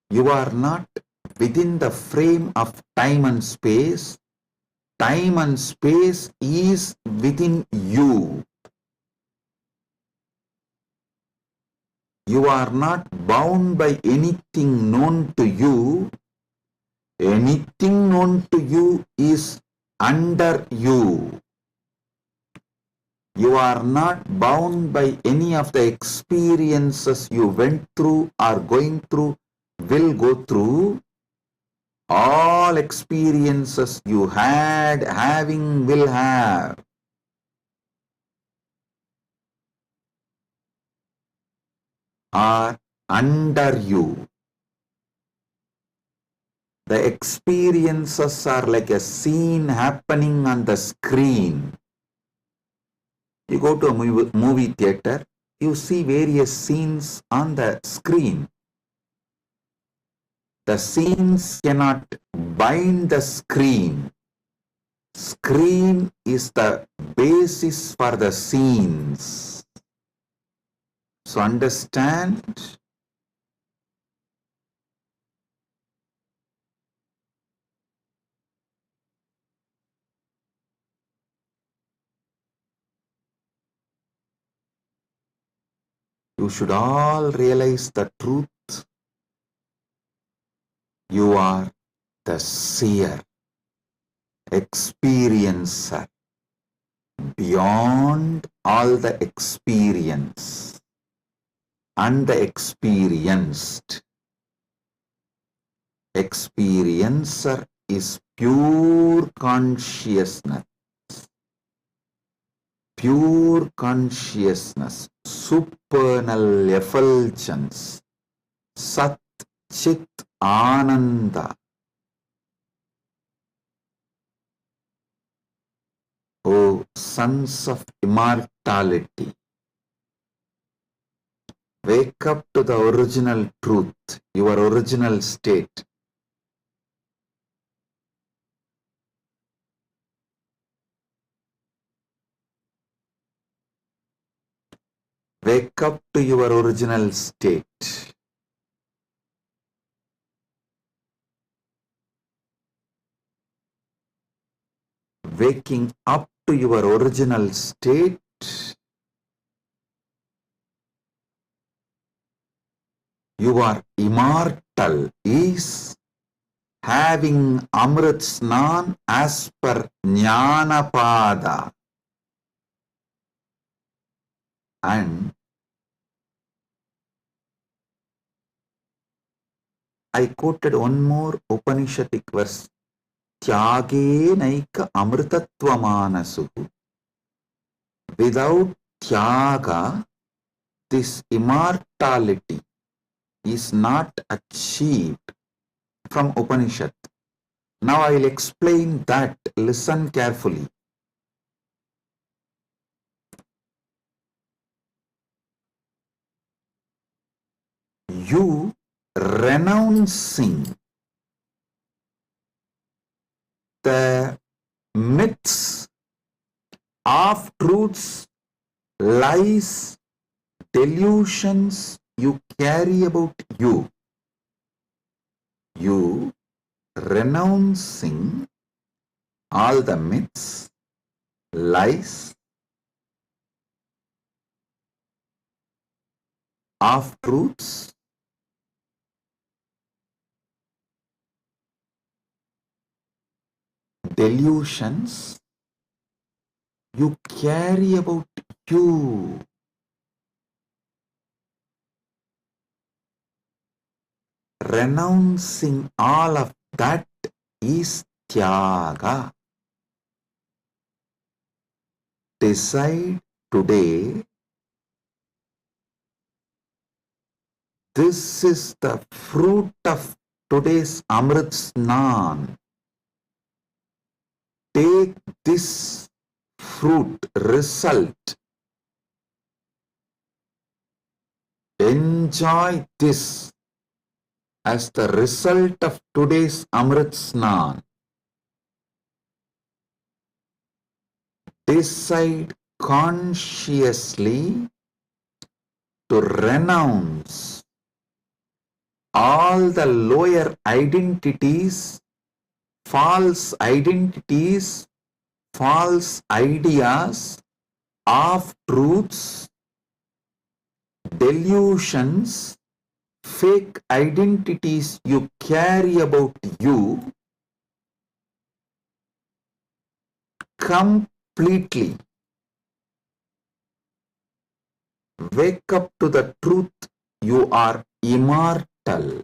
You are not within the frame of time and space. Time and space is within you. You are not bound by anything known to you. Anything known to you is under you. You are not bound by any of the experiences you went through, are going through, will go through. All experiences you had, having, will have, are under you. The experiences are like a scene happening on the screen. You go to a movie theater, you see various scenes on the screen. The scenes cannot bind the screen. Screen is the basis for the scenes. So understand? You should all realize the truth. You are the seer, experiencer, beyond all the experience and the experienced. Experiencer is pure consciousness. Pure consciousness, supernal effulgence, Sat Chit Ananda. O sons of immortality, wake up to the original truth, your original state. Wake up to your original state. Waking up to your original state you are immortal is having Amrit Snan as per Jnanapada. And I quoted one more Upanishadic verse. Tyage naika amritatva manasuhu. Without tyaga, this immortality is not achieved from Upanishad. Now I will explain that. Listen carefully. You renouncing the myths, half truths, lies, delusions you carry about you. You renouncing all the myths, lies, half truths, delusions you carry about you. Renouncing all of that is tyaga. Decide today, this is the fruit of today's Amrit Snan. Take this fruit, result. Enjoy this as the result of today's Amrit Snan. Decide consciously to renounce all the lower identities, false identities, false ideas, half truths, delusions, fake identities you carry about you completely. Wake up to the truth, you are immortal.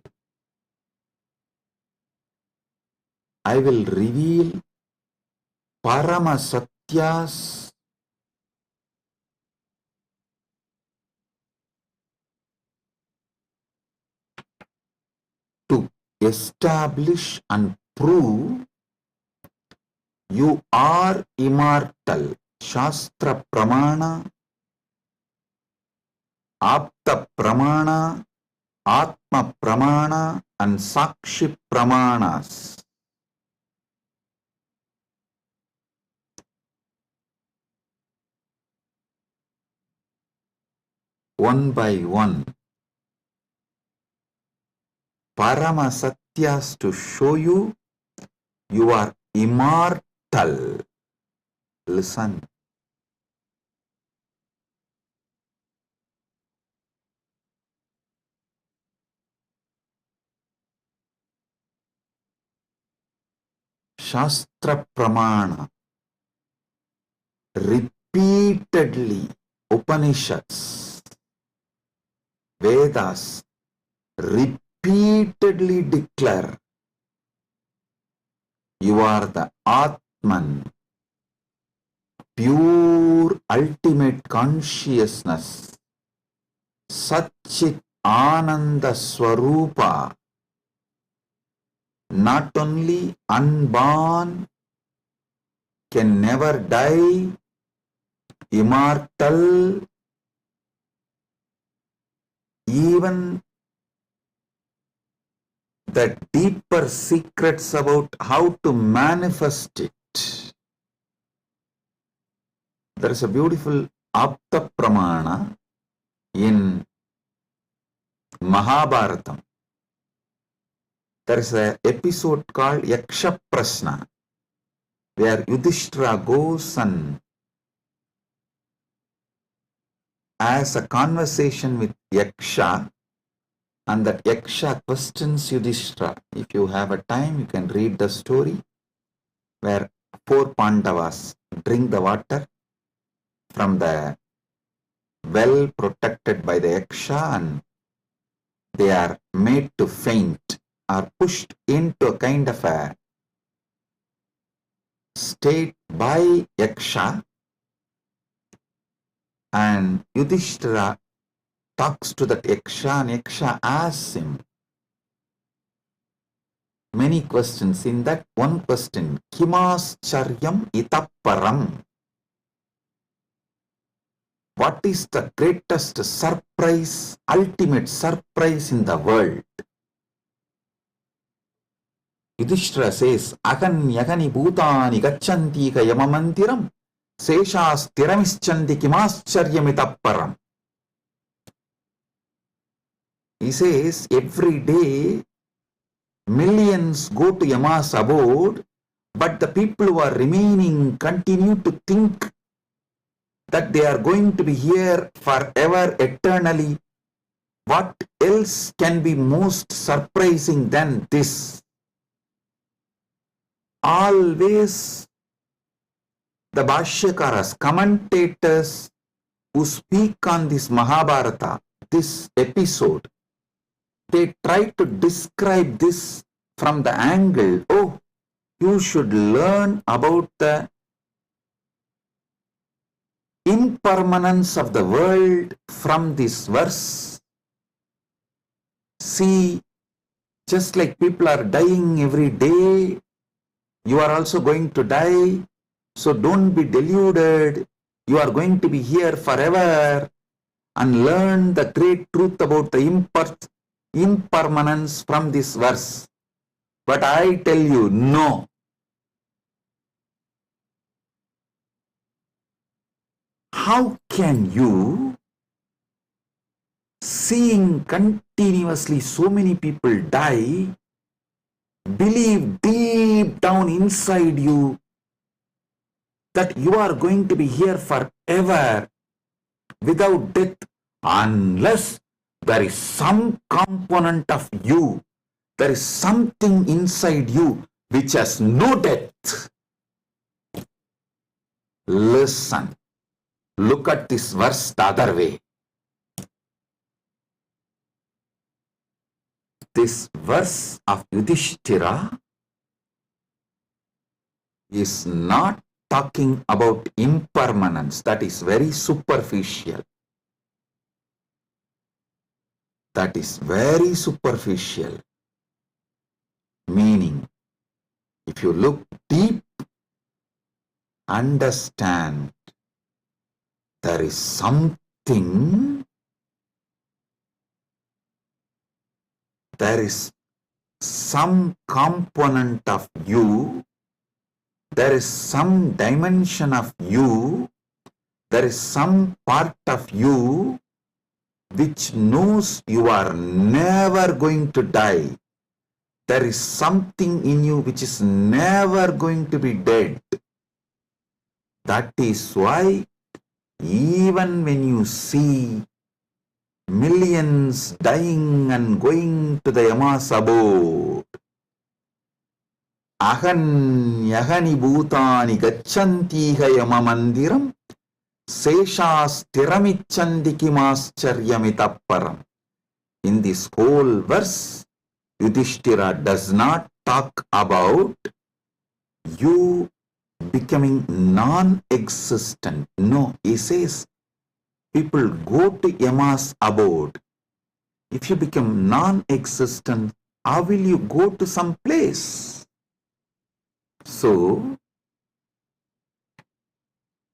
I will reveal Paramasatyas to establish and prove you are immortal. Shastra Pramana, Apta Pramana, Atma Pramana and Sakshi Pramanas. One by one, Paramasatyas to show you you are immortal. Listen. Shastra Pramana, repeatedly Upanishads, Vedas repeatedly declare you are the Atman, pure ultimate consciousness, Satchit Ananda Swarupa, not only unborn, can never die, immortal, even the deeper secrets about how to manifest it. There is a beautiful Apta Pramana, in Mahabharatam, there is an episode called Yaksha Prashna, where Yudhishthira goes and has a conversation with Yaksha, and that Yaksha questions Yudhishthira. If you have a time, you can read the story where 4 Pandavas drink the water from the well protected by the Yaksha, and they are made to faint, are pushed into a kind of a state by Yaksha, and Yudhishthira talks to that Yaksha, and Yaksha asks him many questions. In that one question, Kimascharyam itaparam, what is the greatest surprise, ultimate surprise in the world? Yudhishthira says, Agan yagani bhutani gacchanti ka yamamantiram seshas tiramischanti kimascharyam itaparam. He says, every day millions go to Yama's abode, but the people who are remaining continue to think that they are going to be here forever, eternally. What else can be most surprising than this? Always the Bhashyakaras, commentators who speak on this Mahabharata, this episode, they try to describe this from the angle, oh, you should learn about the impermanence of the world from this verse. See, just like people are dying every day, you are also going to die. So don't be deluded. You are going to be here forever, and learn the great truth about the impermanence from this verse. But I tell you, no. How can you, seeing continuously so many people die, believe deep down inside you that you are going to be here forever without death, unless there is some component of you, there is something inside you which has no death? Listen, look at this verse the other way. This verse of Yudhishthira is not talking about impermanence. That is very superficial. That is very superficial. Meaning, if you look deep, understand there is something, there is some component of you, there is some dimension of you, there is some part of you which knows you are never going to die. There is something in you which is never going to be dead. That is why even when you see millions dying and going to the Yama's abode, Ahan yagani bhutani gacchantiha yamamandiram seshas tiramichandi kimascharyamitapparam. In this whole verse, Yudhishthira does not talk about you becoming non-existent. No, he says people go to Yama's abode. If you become non-existent, how will you go to some place? So,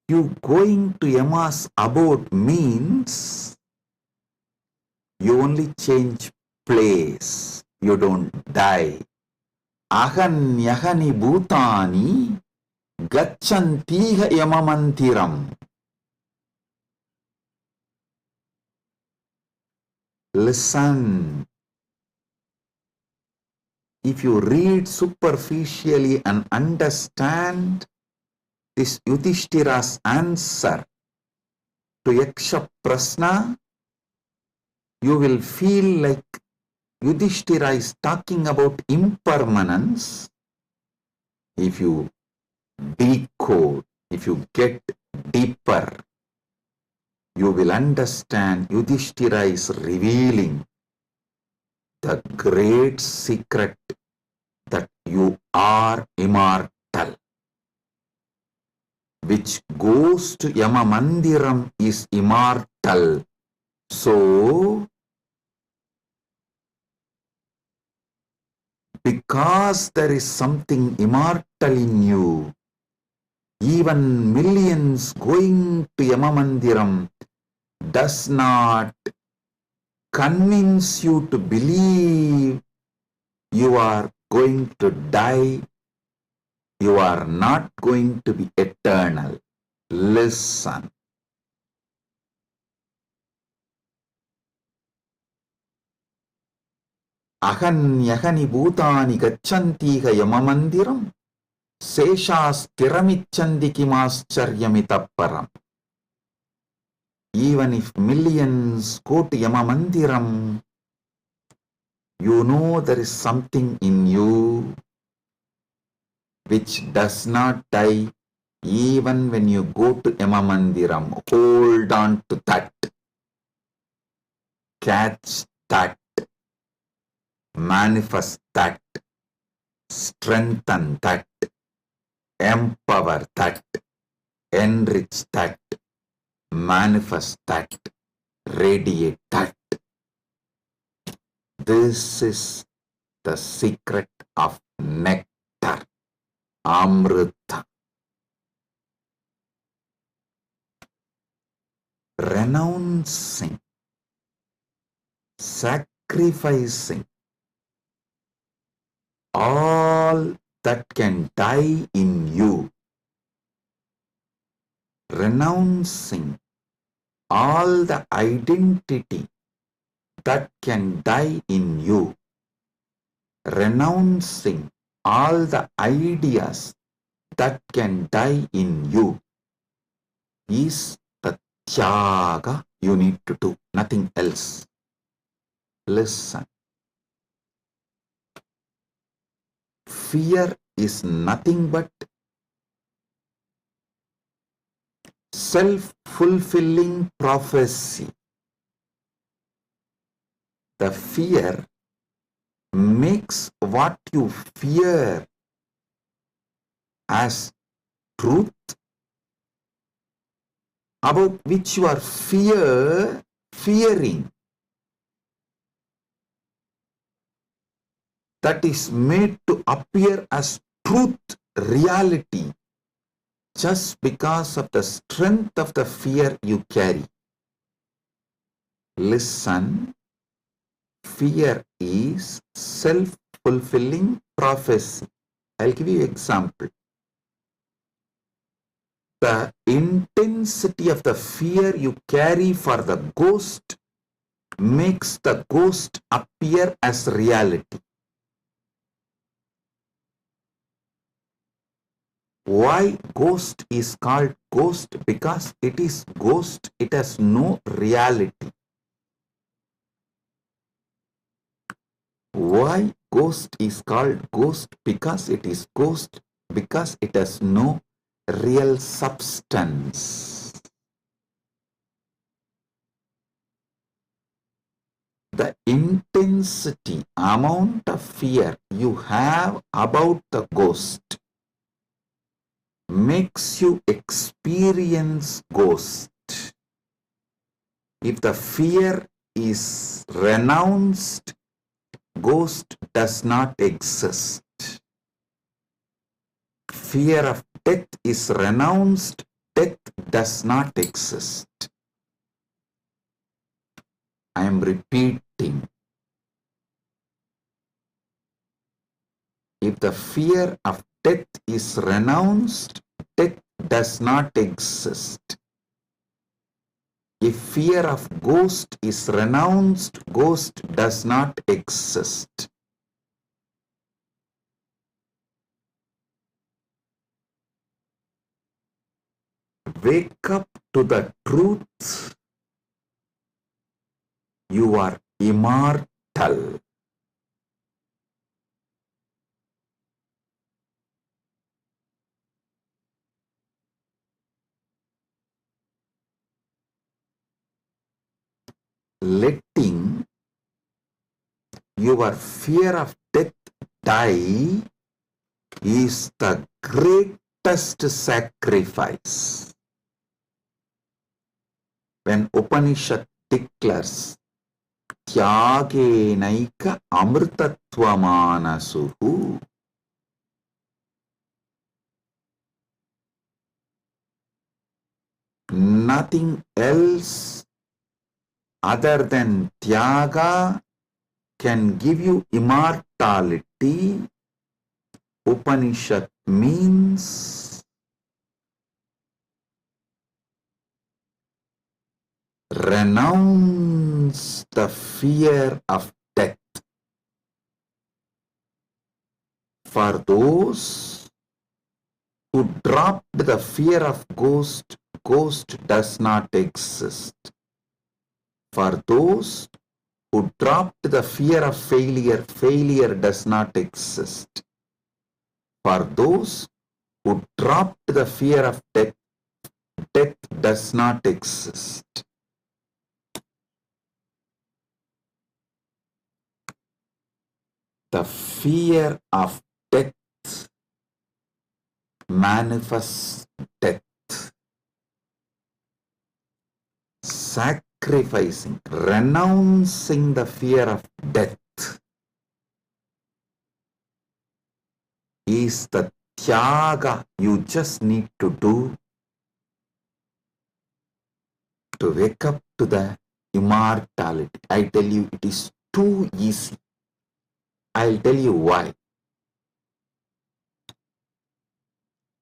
you going to Yama's abode means you only change place. You don't die. Ahan yahani bhutani gacchantiha yamamantiram. Listen. If you read superficially and understand this Yudhishthira's answer to Yaksha Prasna, you will feel like Yudhishthira is talking about impermanence. If you decode, if you get deeper, you will understand Yudhishthira is revealing the great secret that you are immortal. Which goes to Yama Mandiram is immortal. So, because there is something immortal in you, even millions going to Yama Mandiram does not convince you to believe you are going to die. You are not going to be eternal. Listen. Ahanyahani bhutani gacchantiha yamamandiram seshasthiramichandi kimascharyamitapparam. Even if millions go to Yamamandiram, you know there is something in you which does not die even when you go to Yamamandiram. Hold on to that. Catch that. Manifest that. Strengthen that. Empower that. Enrich that. Manifest that. Radiate that. This is the secret of nectar. Amrita. Renouncing, sacrificing all that can die in you, renouncing all the identity that can die in you, renouncing all the ideas that can die in you is the tyaga you need to do, nothing else. Listen. Fear is nothing but self-fulfilling prophecy. The fear makes what you fear as truth, about which you are fearing. That is made to appear as truth, reality, just because of the strength of the fear you carry. Listen, fear is self-fulfilling prophecy. I'll give you an example. The intensity of the fear you carry for the ghost makes the ghost appear as reality. Why ghost is called ghost? Because it is ghost, it has no reality. Why ghost is called ghost? Because it is ghost, because it has no real substance. The intensity, amount of fear you have about the ghost makes you experience ghost. If the fear is renounced, ghost does not exist. Fear of death is renounced, death does not exist. I am repeating. If the fear of death is renounced, death does not exist. If fear of ghost is renounced, ghost does not exist. Wake up to the truth. You are immortal. Letting your fear of death die is the greatest sacrifice. When Upanishad declares Tyagenaika amrtatvamanasuhu, nothing else other than Tyaga can give you immortality. Upanishad means renounce the fear of death. For those who dropped the fear of ghost, ghost does not exist. For those who dropped the fear of failure, failure does not exist. For those who dropped the fear of death, death does not exist. The fear of death manifests death. Sacrificing, renouncing the fear of death is the tyaga you just need to do to wake up to the immortality. I tell you, it is too easy. I'll tell you why.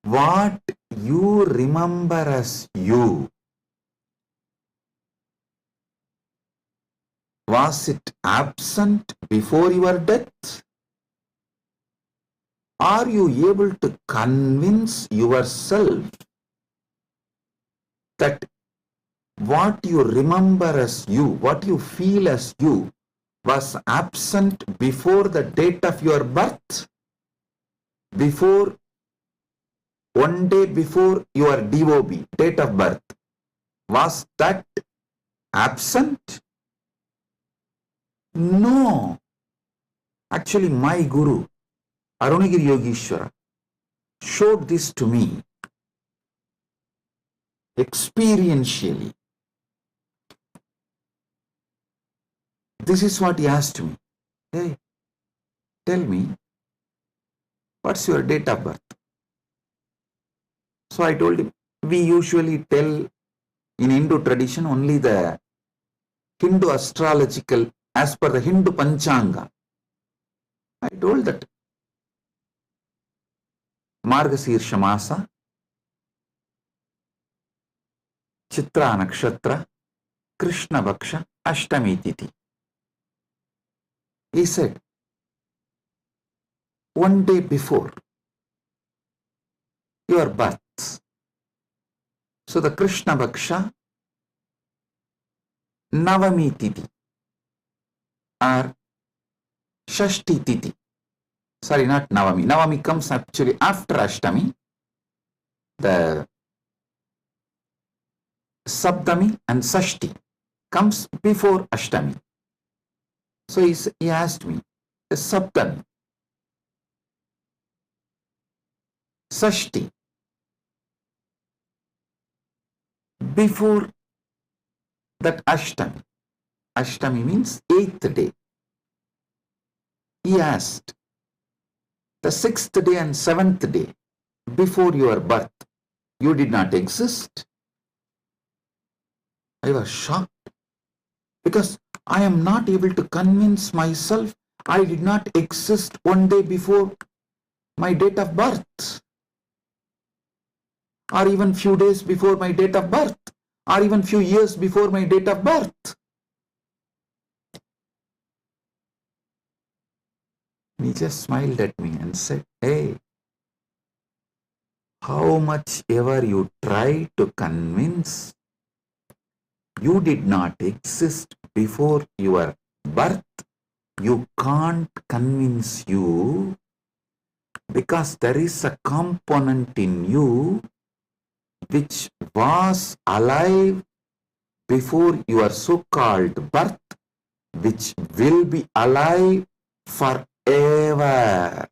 What you remember as you, was it absent before your death? Are you able to convince yourself that what you remember as you, what you feel as you, was absent before the date of your birth? Before, one day before your DOB, date of birth, was that absent? No. Actually, my Guru, Arunagiri Yogeshwara, showed this to me experientially. This is what he asked me. Hey, tell me, what's your date of birth? So I told him, we usually tell in Hindu tradition only the Hindu astrological, as per the Hindu Panchanga. I told that Margasirsha Masa, Chitra Nakshatra, Krishna Bhaksha, Ashtami Titi. He said, one day before your birth, so the Krishna Bhaksha, Navami Titi, or Shashti Titi. Sorry, not Navami. Navami comes actually after Ashtami. The Saptami and Sashti comes before Ashtami. So he asked me, the Saptami, Sashti, before that Ashtami. Ashtami means 8th day. He asked, the 6th day and 7th day before your birth, you did not exist? I was shocked because I am not able to convince myself I did not exist one day before my date of birth, or even few days before my date of birth. or even few years before my date of birth. He just smiled at me and said, hey, how much ever you try to convince, you did not exist before your birth, you can't convince you, because there is a component in you which was alive before your so-called birth, which will be alive forever.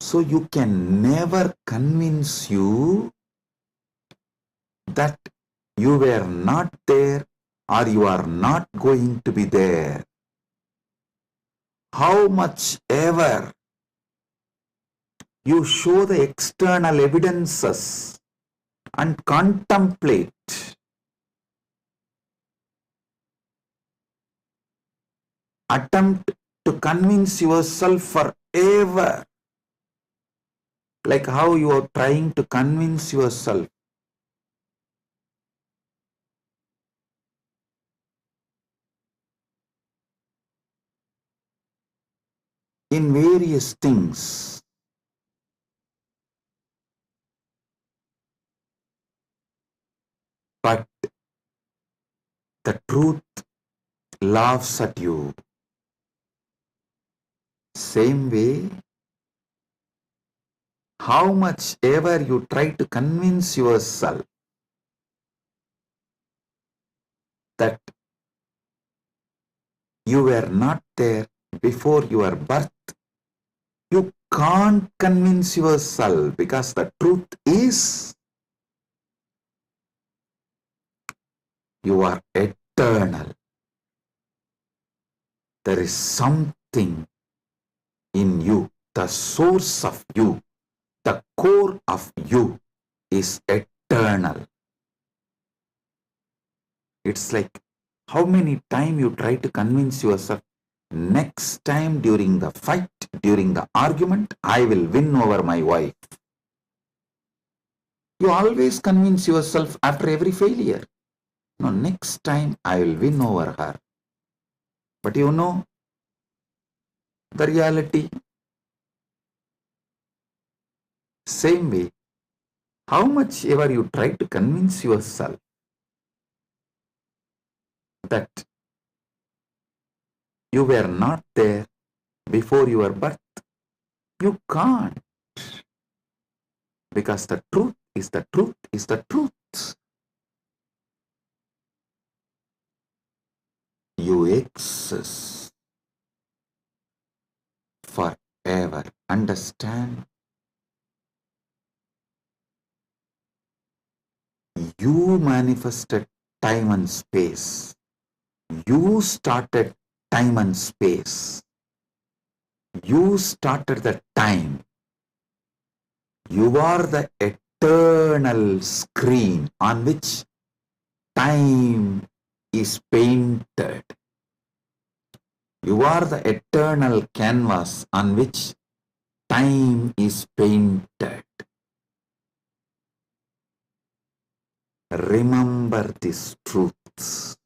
So you can never convince you that you were not there or you are not going to be there. How much ever you show the external evidences and contemplate, attempt to convince yourself forever, like how you are trying to convince yourself in various things. But the truth laughs at you. Same way, how much ever you try to convince yourself that you were not there before your birth, you can't convince yourself, because the truth is you are eternal. There is something in you, the source of you, the core of you is eternal. It's like how many times you try to convince yourself, next time during the fight, during the argument, I will win over my wife. You always convince yourself after every failure, no, next time I will win over her. But you know the reality. Same way, how much ever you try to convince yourself that you were not there before your birth, you can't, because the truth is the truth is the truth. You exist forever. Understand? You manifested time and space. You started time and space. You started the time. You are the eternal screen on which time is painted. You are the eternal canvas on which time is painted. Remember these truths.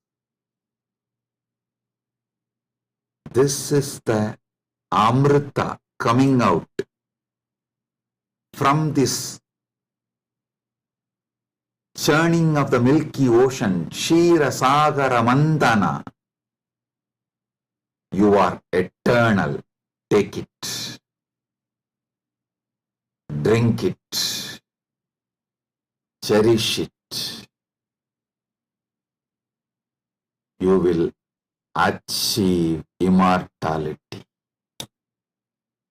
This is the Amrita coming out from this churning of the milky ocean, Kshira Sagara Mandana. You are eternal. Take it. Drink it. Cherish it. You will achieve immortality.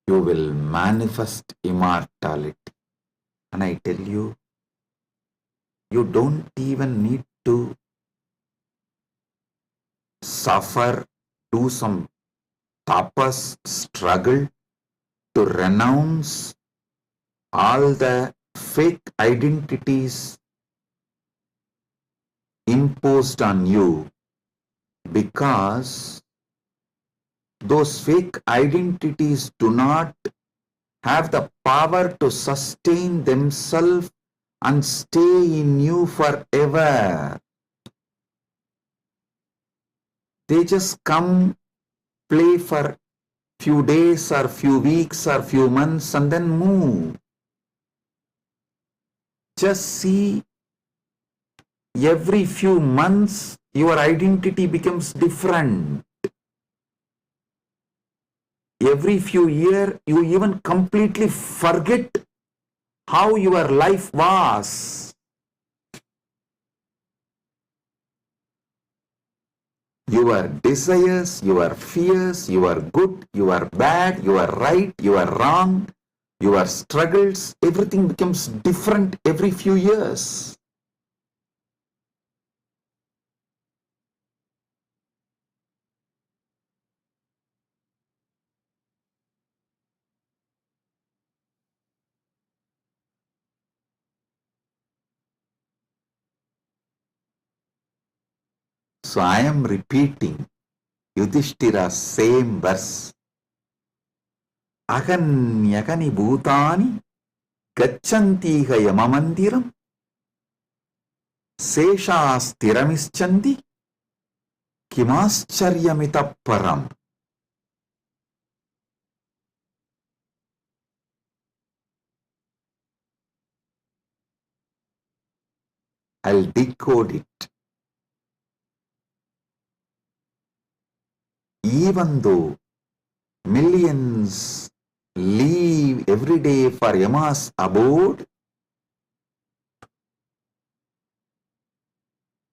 You will manifest immortality. And I tell you, you don't even need to suffer, do some tapas, struggle to renounce all the fake identities imposed on you, because those fake identities do not have the power to sustain themselves and stay in you forever. They just come, play for few days or few weeks or few months and then move. Just see, every few months your identity becomes different. Every few years you even completely forget how your life was. Your desires, your fears, your good, your bad, your right, your wrong, your struggles, everything becomes different every few years. So I am repeating Yudhishthira's same verse. Aganyagani bhutani gachantiha yamamandiram seshastiramischandi kimascharyamitah param. I'll decode it. Even though millions leave every day for Yama's abode,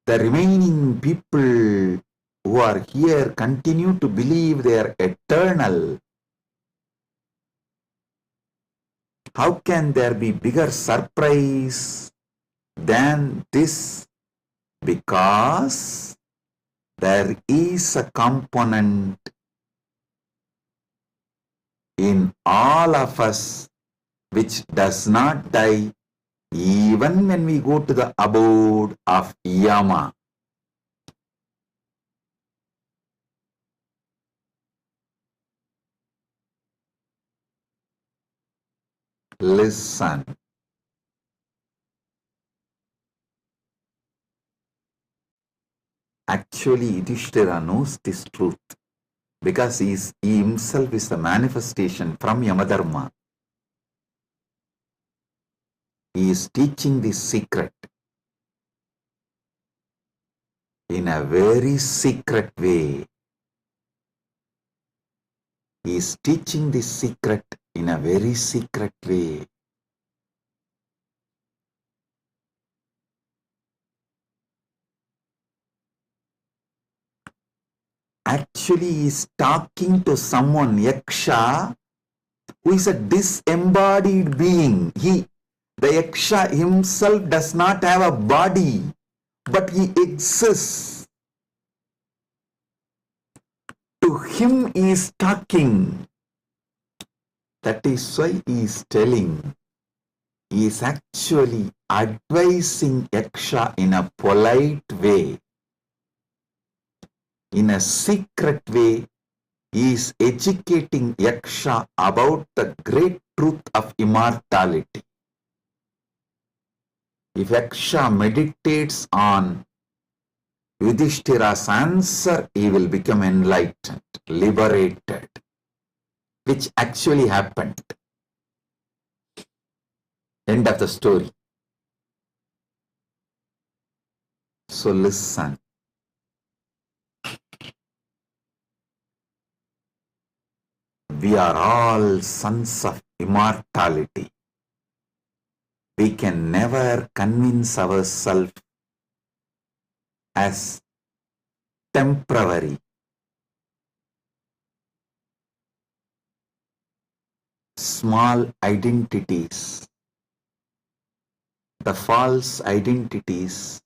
the remaining people who are here continue to believe they are eternal. How can there be bigger surprise than this? Because there is a component in all of us which does not die even when we go to the abode of Yama. Listen. Actually, Yudhishthira knows this truth because he himself is the manifestation from Yamadharma. He is teaching this secret in a very secret way. He is teaching this secret in a very secret way. Actually, he is talking to someone, Yaksha, who is a disembodied being. The Yaksha himself does not have a body, but he exists. To him he is talking. That is why he is telling. He is actually advising Yaksha in a polite way. In a secret way, he is educating Yaksha about the great truth of immortality. If Yaksha meditates on Yudhishthira's answer, he will become enlightened, liberated, which actually happened. End of the story. So listen. We are all sons of immortality. We can never convince ourselves as temporary. Small identities, the false identities,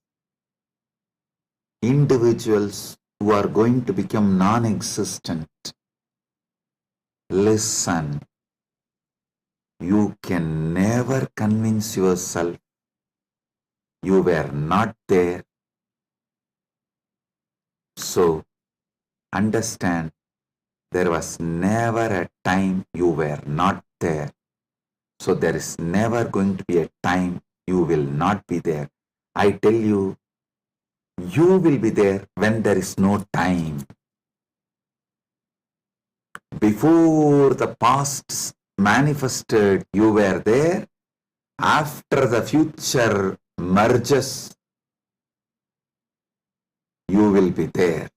individuals who are going to become non-existent. Listen, you can never convince yourself you were not there. So, understand, there was never a time you were not there. So, there is never going to be a time you will not be there. I tell you, you will be there when there is no time. Before the past manifested, you were there. After the future merges, you will be there.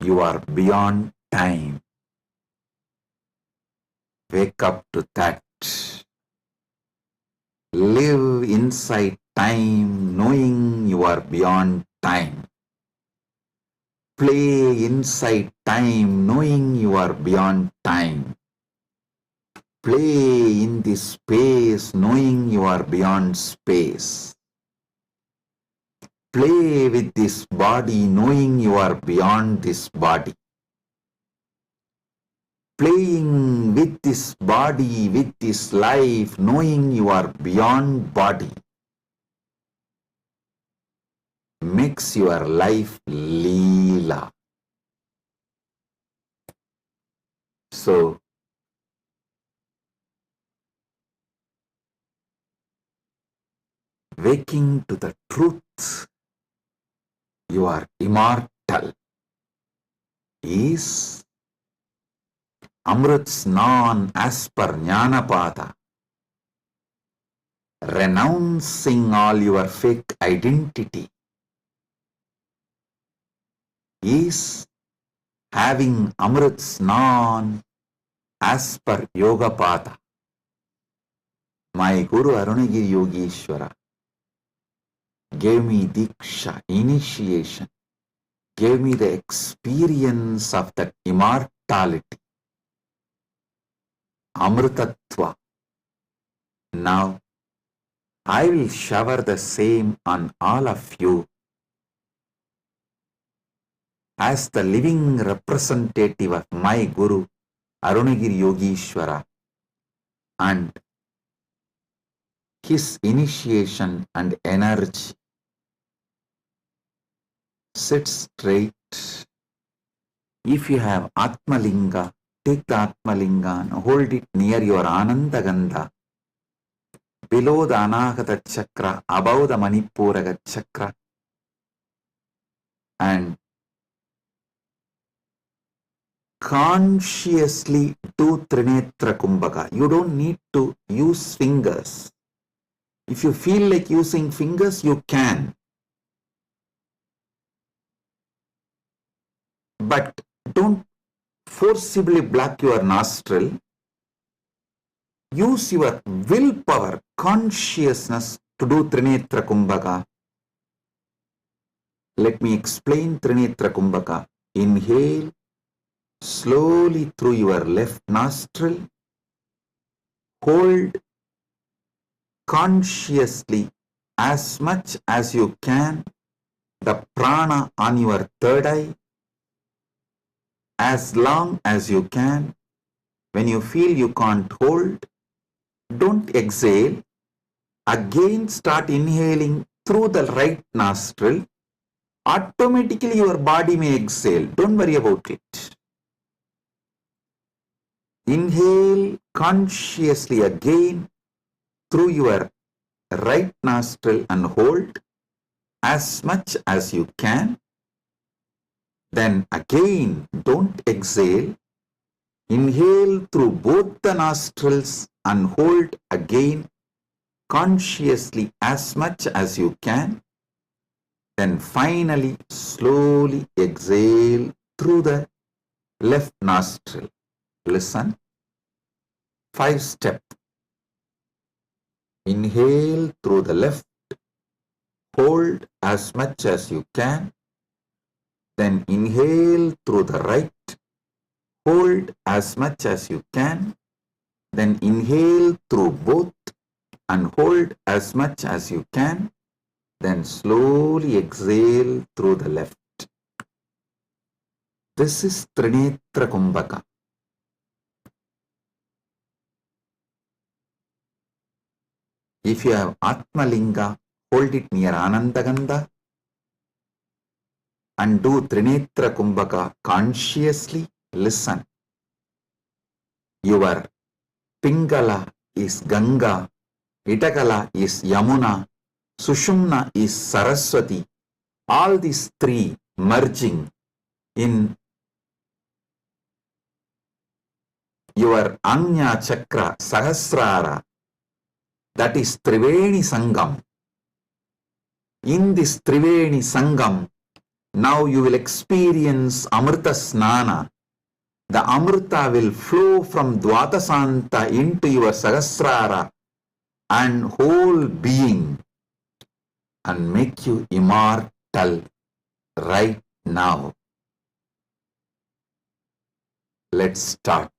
You are beyond time. Wake up to that. Live inside time, knowing you are beyond time. Play inside time, knowing you are beyond time. Play in this space, knowing you are beyond space. Play with this body, knowing you are beyond this body. Playing with this body, with this life, knowing you are beyond body, makes your life Leela. So, waking to the truth, you are immortal, is Amrit Snan as per Jnanapada, renouncing all your fake identity, is having Amrit Snan as per Yogapada. My Guru Arunagiri Yogeshwara gave me Diksha, initiation, gave me the experience of that immortality, Amritatva. Now, I will shower the same on all of you as the living representative of my Guru, Arunagiri Yogeshwara, and his initiation and energy. Sit straight. If you have Atmalinga, take the Atmalinga and hold it near your Anandagandha, below the Anahata Chakra, above the Manipuraga Chakra, and consciously do Trinetra Kumbhaka. You don't need to use fingers. If you feel like using fingers, you can. But don't forcibly block your nostril. Use your willpower, consciousness to do Trinetra Kumbhaka. Let me explain Trinetra Kumbhaka. Inhale slowly through your left nostril. Hold consciously as much as you can the prana on your third eye, as long as you can. When you feel you can't hold, don't exhale. Again start inhaling through the right nostril. Automatically your body may exhale. Don't worry about it. Inhale consciously again through your right nostril and hold as much as you can. Then again, don't exhale. Inhale through both the nostrils and hold again consciously as much as you can. Then finally, slowly exhale through the left nostril. Listen. 5-step. Inhale through the left. Hold as much as you can. Then inhale through the right. Hold as much as you can. Then inhale through both and hold as much as you can. Then slowly exhale through the left. This is Trinetra Kumbhaka. If you have Atmalinga, hold it near Anandagandha and do Trinetra Kumbhaka consciously. Listen. Your Pingala is Ganga Itakala is Yamuna, Sushumna is Saraswati. All these three merging in your Anya Chakra Sahasrara, that is Triveni Sangam. In this Triveni Sangam, now you will experience Amrita Snana. The Amrita will flow from Dvatasanta into your Sahasrara and whole being and make you immortal right now. Let's start.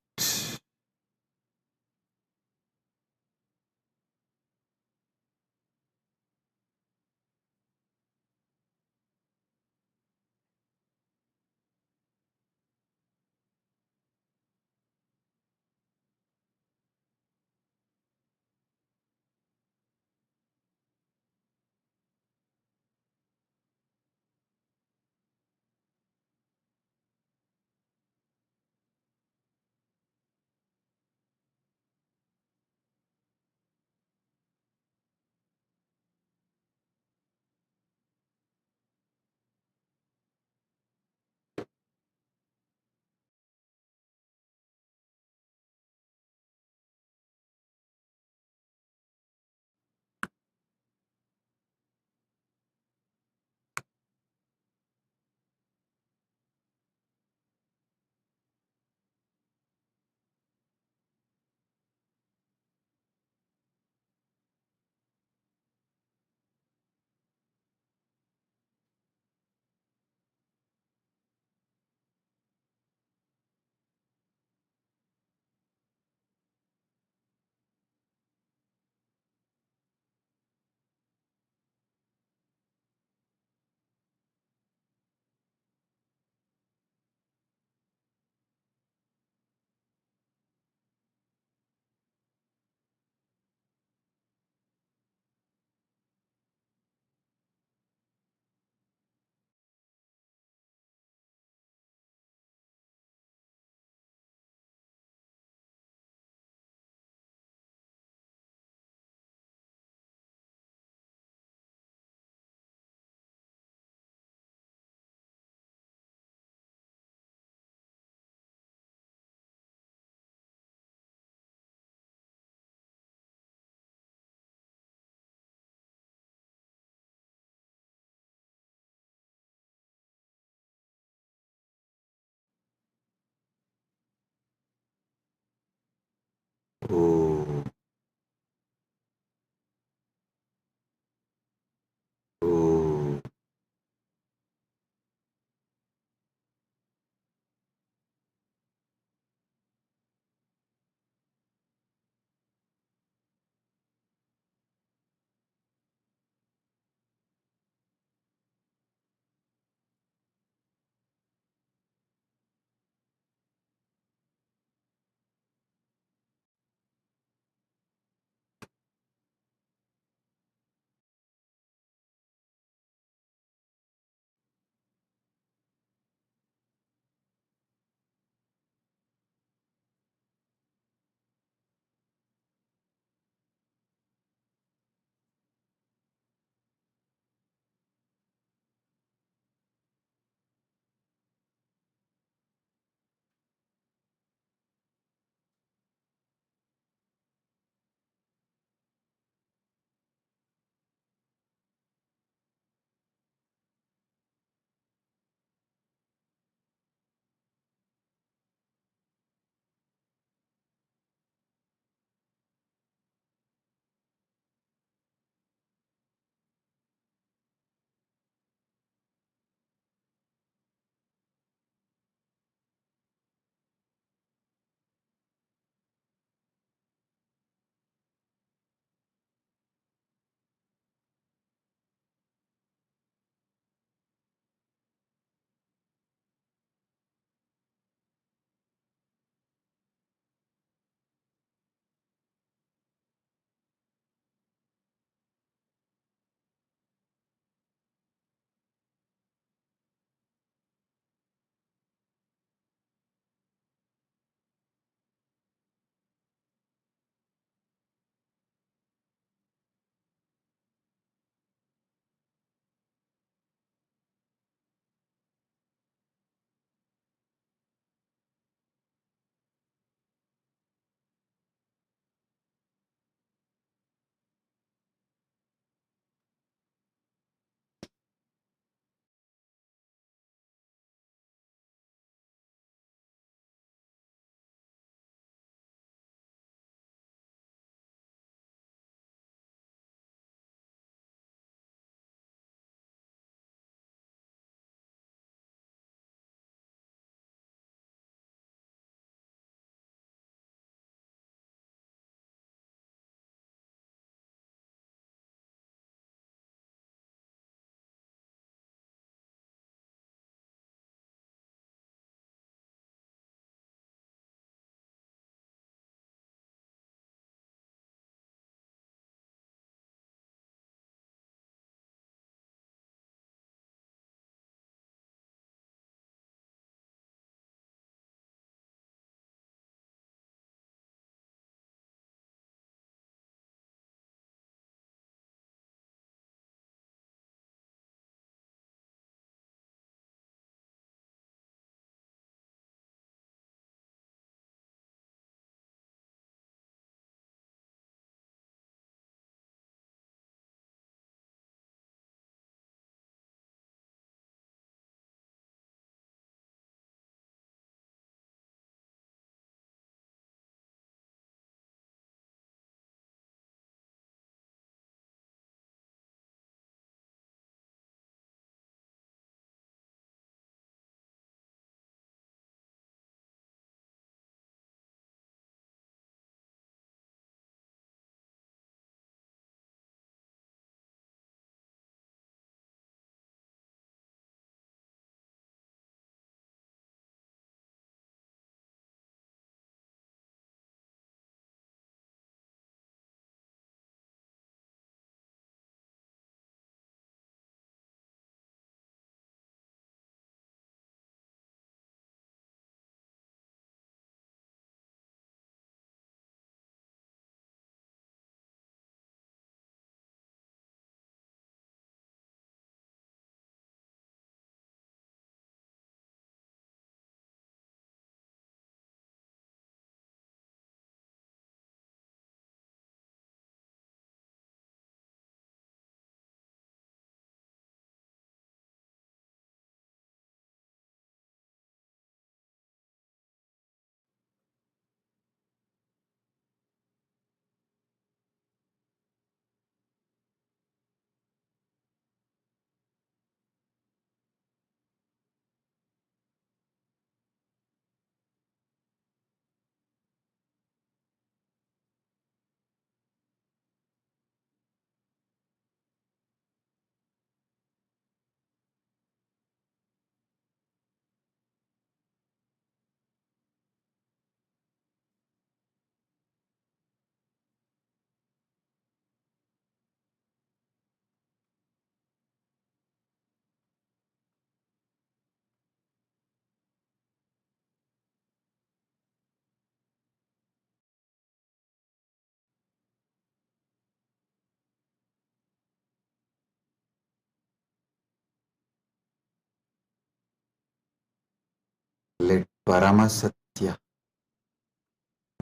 Paramasatya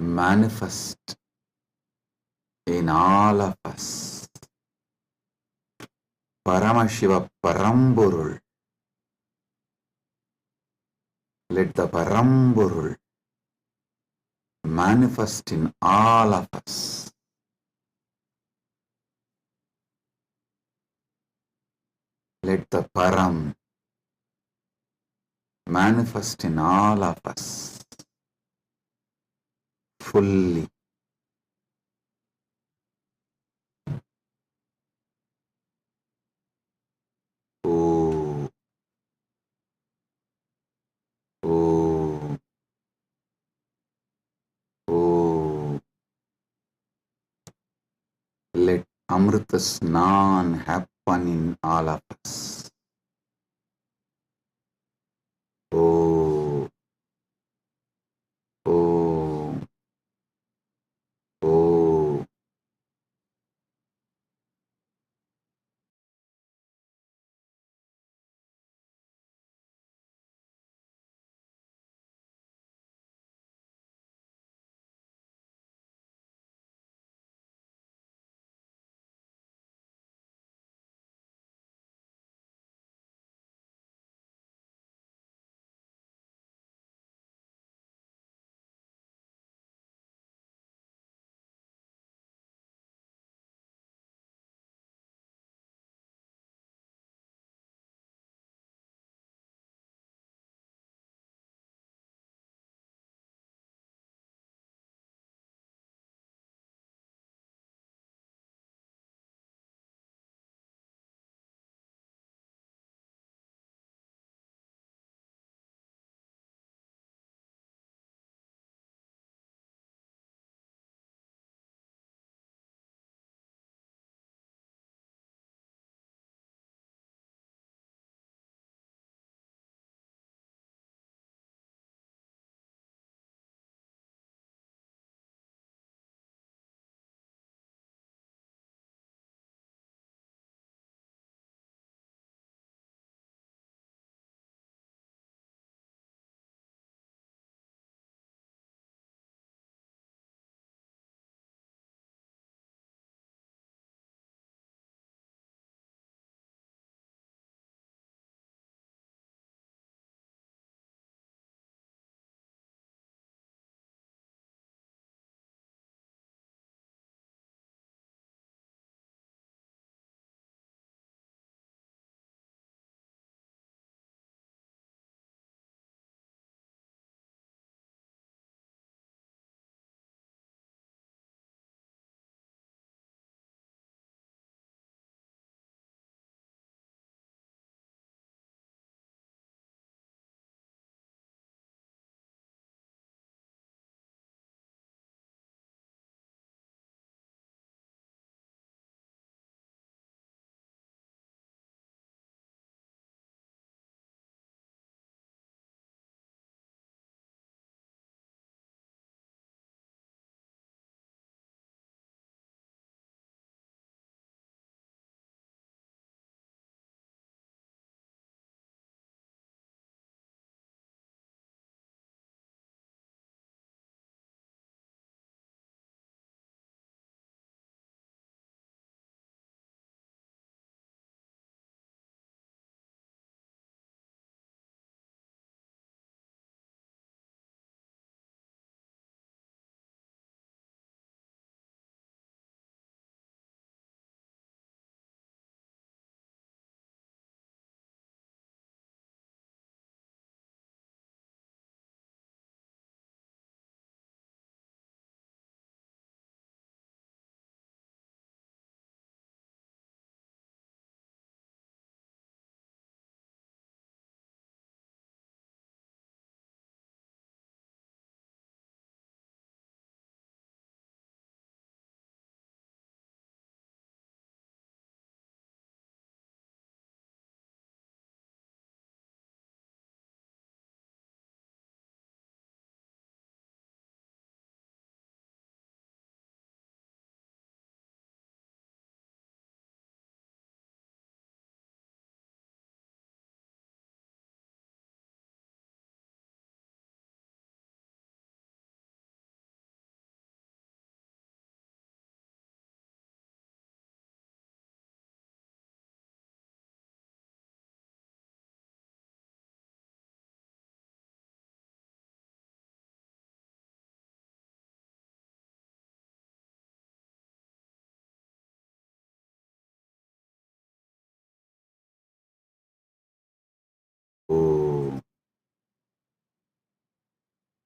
manifest in all of us. Paramashiva Paramburul. Let the Paramburul manifest in all of us. Let the Param manifest in all of us fully. Oh, oh, oh. Let Amrita Snan happen in all of us. Oh, oh, oh.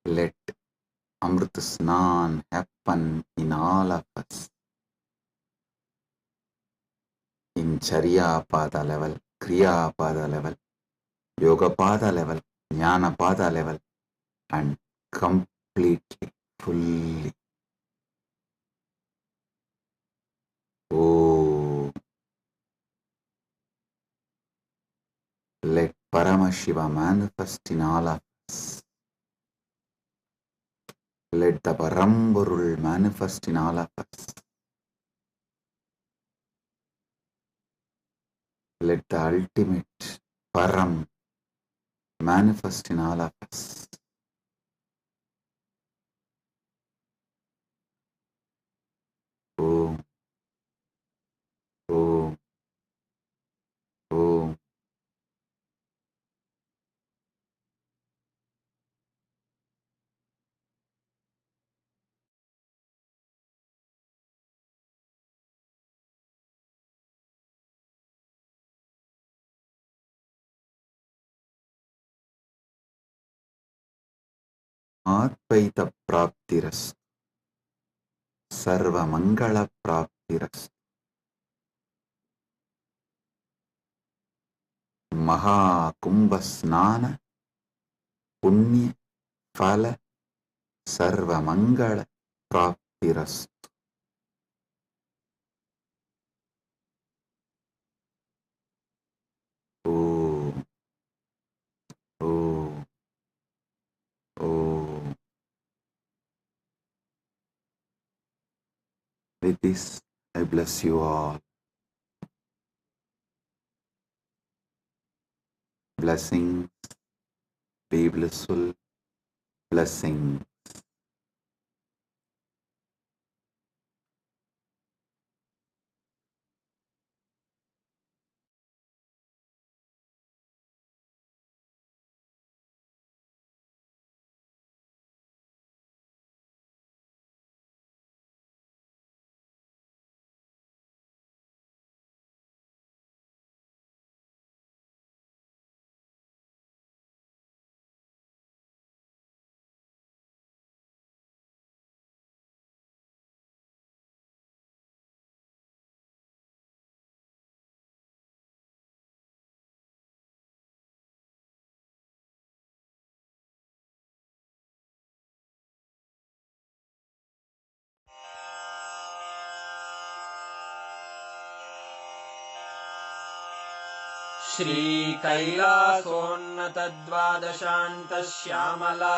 Let Amrit Snan happen in all of us. In Charya Pada level, Kriya Pada level, Yoga Pada level, Jnana Pada level, and completely, fully. Oh, let Paramashiva manifest in all of us. Let the Paramburul manifest in all of us. Let the ultimate Param manifest in all of us. Om, Om, Om. Advaita Praptiras, Sarva Mangala Praptiras, Maha Kumbha Snana, Punya Phala, Sarva Mangala Praptiras. Om, Om, Om. With this, I bless you all. Blessings, be blissful, blessings.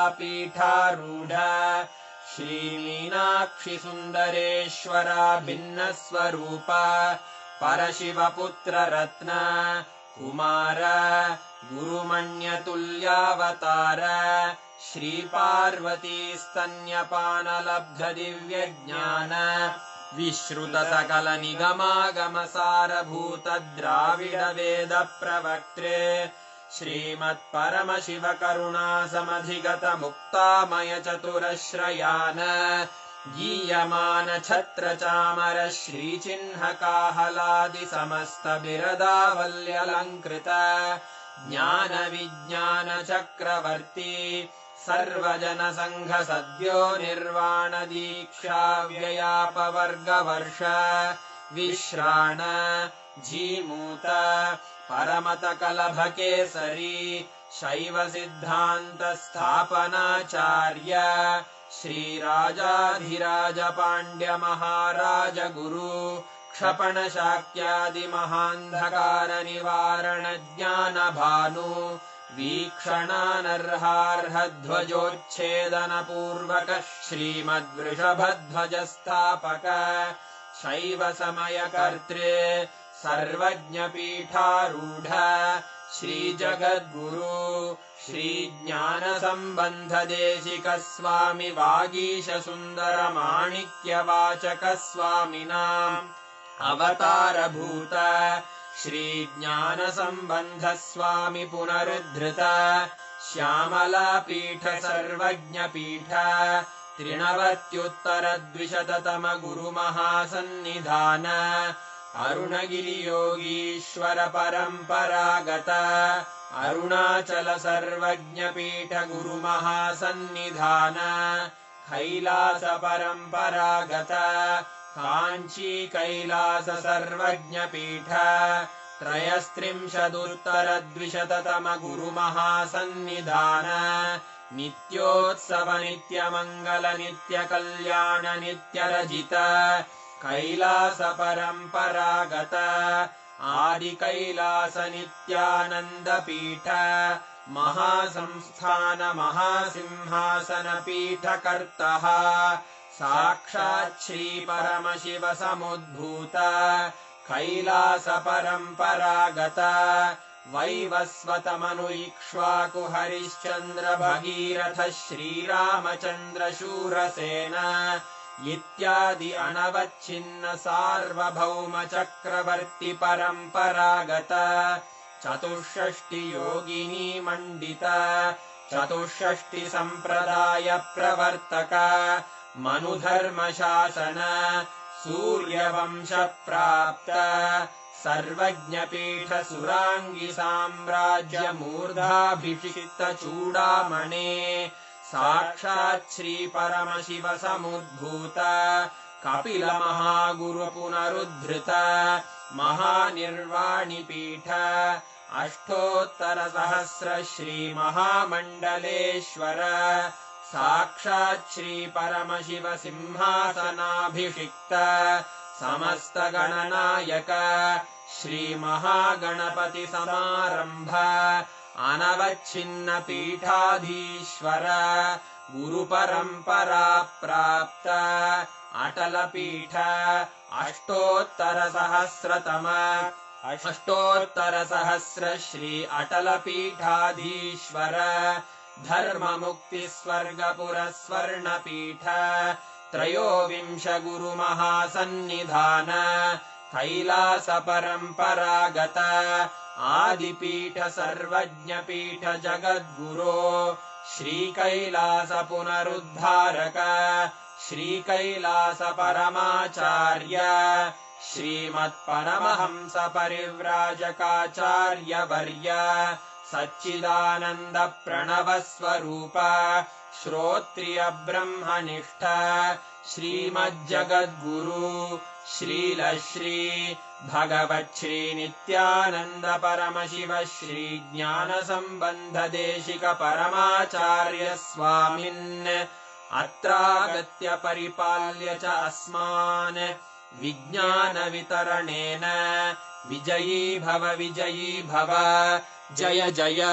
श्रीकैलासोन्नतद्वादशान्तश्यामलापीठारूढ श्रीमीनाक्षिसुन्दरेश्वरा भिन्नस्वरूप परशिवपुत्ररत्न Kumar गुरुमण्यतुल्यावतार श्रीपार्वतीस्तन्यपानलब्धदिव्यज्ञान विश्रुतसकलनिगमागमसारभूतद्राविडवेदप्रवक्त्रे श्रीमत्परमशिवकरुणासमधिगतमुक्तामयचतुरश्रयान् गीयमानछत्रचामर श्रीचिह्नकाहलादिसमस्तबिरदावल्यलङ्कृत ज्ञानविज्ञानचक्रवर्ती सर्वजनसङ्घसद्यो निर्वाणदीक्षाव्ययापवर्गवर्ष विश्राण Jimuta परमतकलभकेसरी शैवसिद्धान्तस्थापनाचार्य श्रीराजाधिराजपाण्ड्यमहाराजगुरु क्षपणशाक्यादिमहान्धकारनिवारणज्ञानभानु वीक्षणानर्हार्हध्वजोच्छेदनपूर्वक श्रीमद्वृषभध्वजस्थापक शैवसमयकर्त्रे सर्वज्ञपीठारूढ श्रीजगद्गुरु श्रीज्ञानसम्बन्धदेशिकस्वामि वागीशसुन्दरमाणिक्यवाचकस्वामिनाम् अवतारभूत श्रीज्ञानसम्बन्धस्वामि पुनरुद्धृत श्यामलापीठ सर्वज्ञपीठ त्रिनवत्युत्तरद्विशततम गुरुमहासन्निधान अरुणगिरियोगीश्वर परम्परागत अरुणाचल सर्वज्ञपीठ गुरुमहासन्निधान कैलास परम्परागत काञ्ची कैलास सर्वज्ञपीठ त्रयस्त्रिंशदुत्तरद्विशततम गुरुमहासन्निधान नित्योत्सव नित्यमङ्गल नित्यकल्याण नित्यरजित कैलास परम्परागत आदि कैलास नित्यानन्दपीठ महासंस्थान महासिंहासन पीठकर्तः साक्षात् श्री परमशिव समुद्भूत कैलास परम्परागत वैवस्वतमनु इक्ष्वाकु हरिश्चन्द्र भगीरथ श्रीरामचन्द्र शूरसेन इत्यादि अनवच्छिन्न सार्वभौम चक्रवर्ति परम्परागत चतुष्षष्टि योगिनी मण्डित चतुष्षष्टि सम्प्रदाय प्रवर्तक मनुधर्म शासन सूर्यवंश प्राप्त सर्वज्ञपीठ सुराङ्गी साम्राज्य मूर्धाभिषिक्त चूडामणे साक्षात् श्री परमशिव समुद्भूत कपिल महागुरु पुनरुद्धृत महानिर्वाणिपीठ अष्टोत्तर सहस्र श्री महामण्डलेश्वर साक्षात् श्री परमशिव सिंहासनाभिषिक्त समस्त गणनायक श्री महागणपति समारंभ अनवच्छिन्न पीठाधीश्वर गुरु परंपरा प्राप्त अटल पीठ अष्टोत्तर सहस्र श्री अटल पीठाधीश्वर धर्म मुक्ति स्वर्गपुर स्वर्ण पीठ त्रयोविंश गुरु महासन्निधान कैलास परम्परागत आदिपीठ सर्वज्ञपीठ जगद्गुरो श्री कैलास पुनरुद्धारक श्री कैलास परमाचार्य श्रीमत्परमहंस परिव्राजकाचार्य वर्य सच्चिदानंद प्रणव स्वरूप श्रोत्रिय ब्रह्मनिष्ठ श्रीमज्जगद्गुरु श्रील श्री भगवत् श्री नित्यानंद परमशिव श्री ज्ञान संबंध देशिक परमाचार्य स्वामिन् अत्रागत्य परिपाल्य च अस्मान् विज्ञान वितरणेन विजयी भव जय जय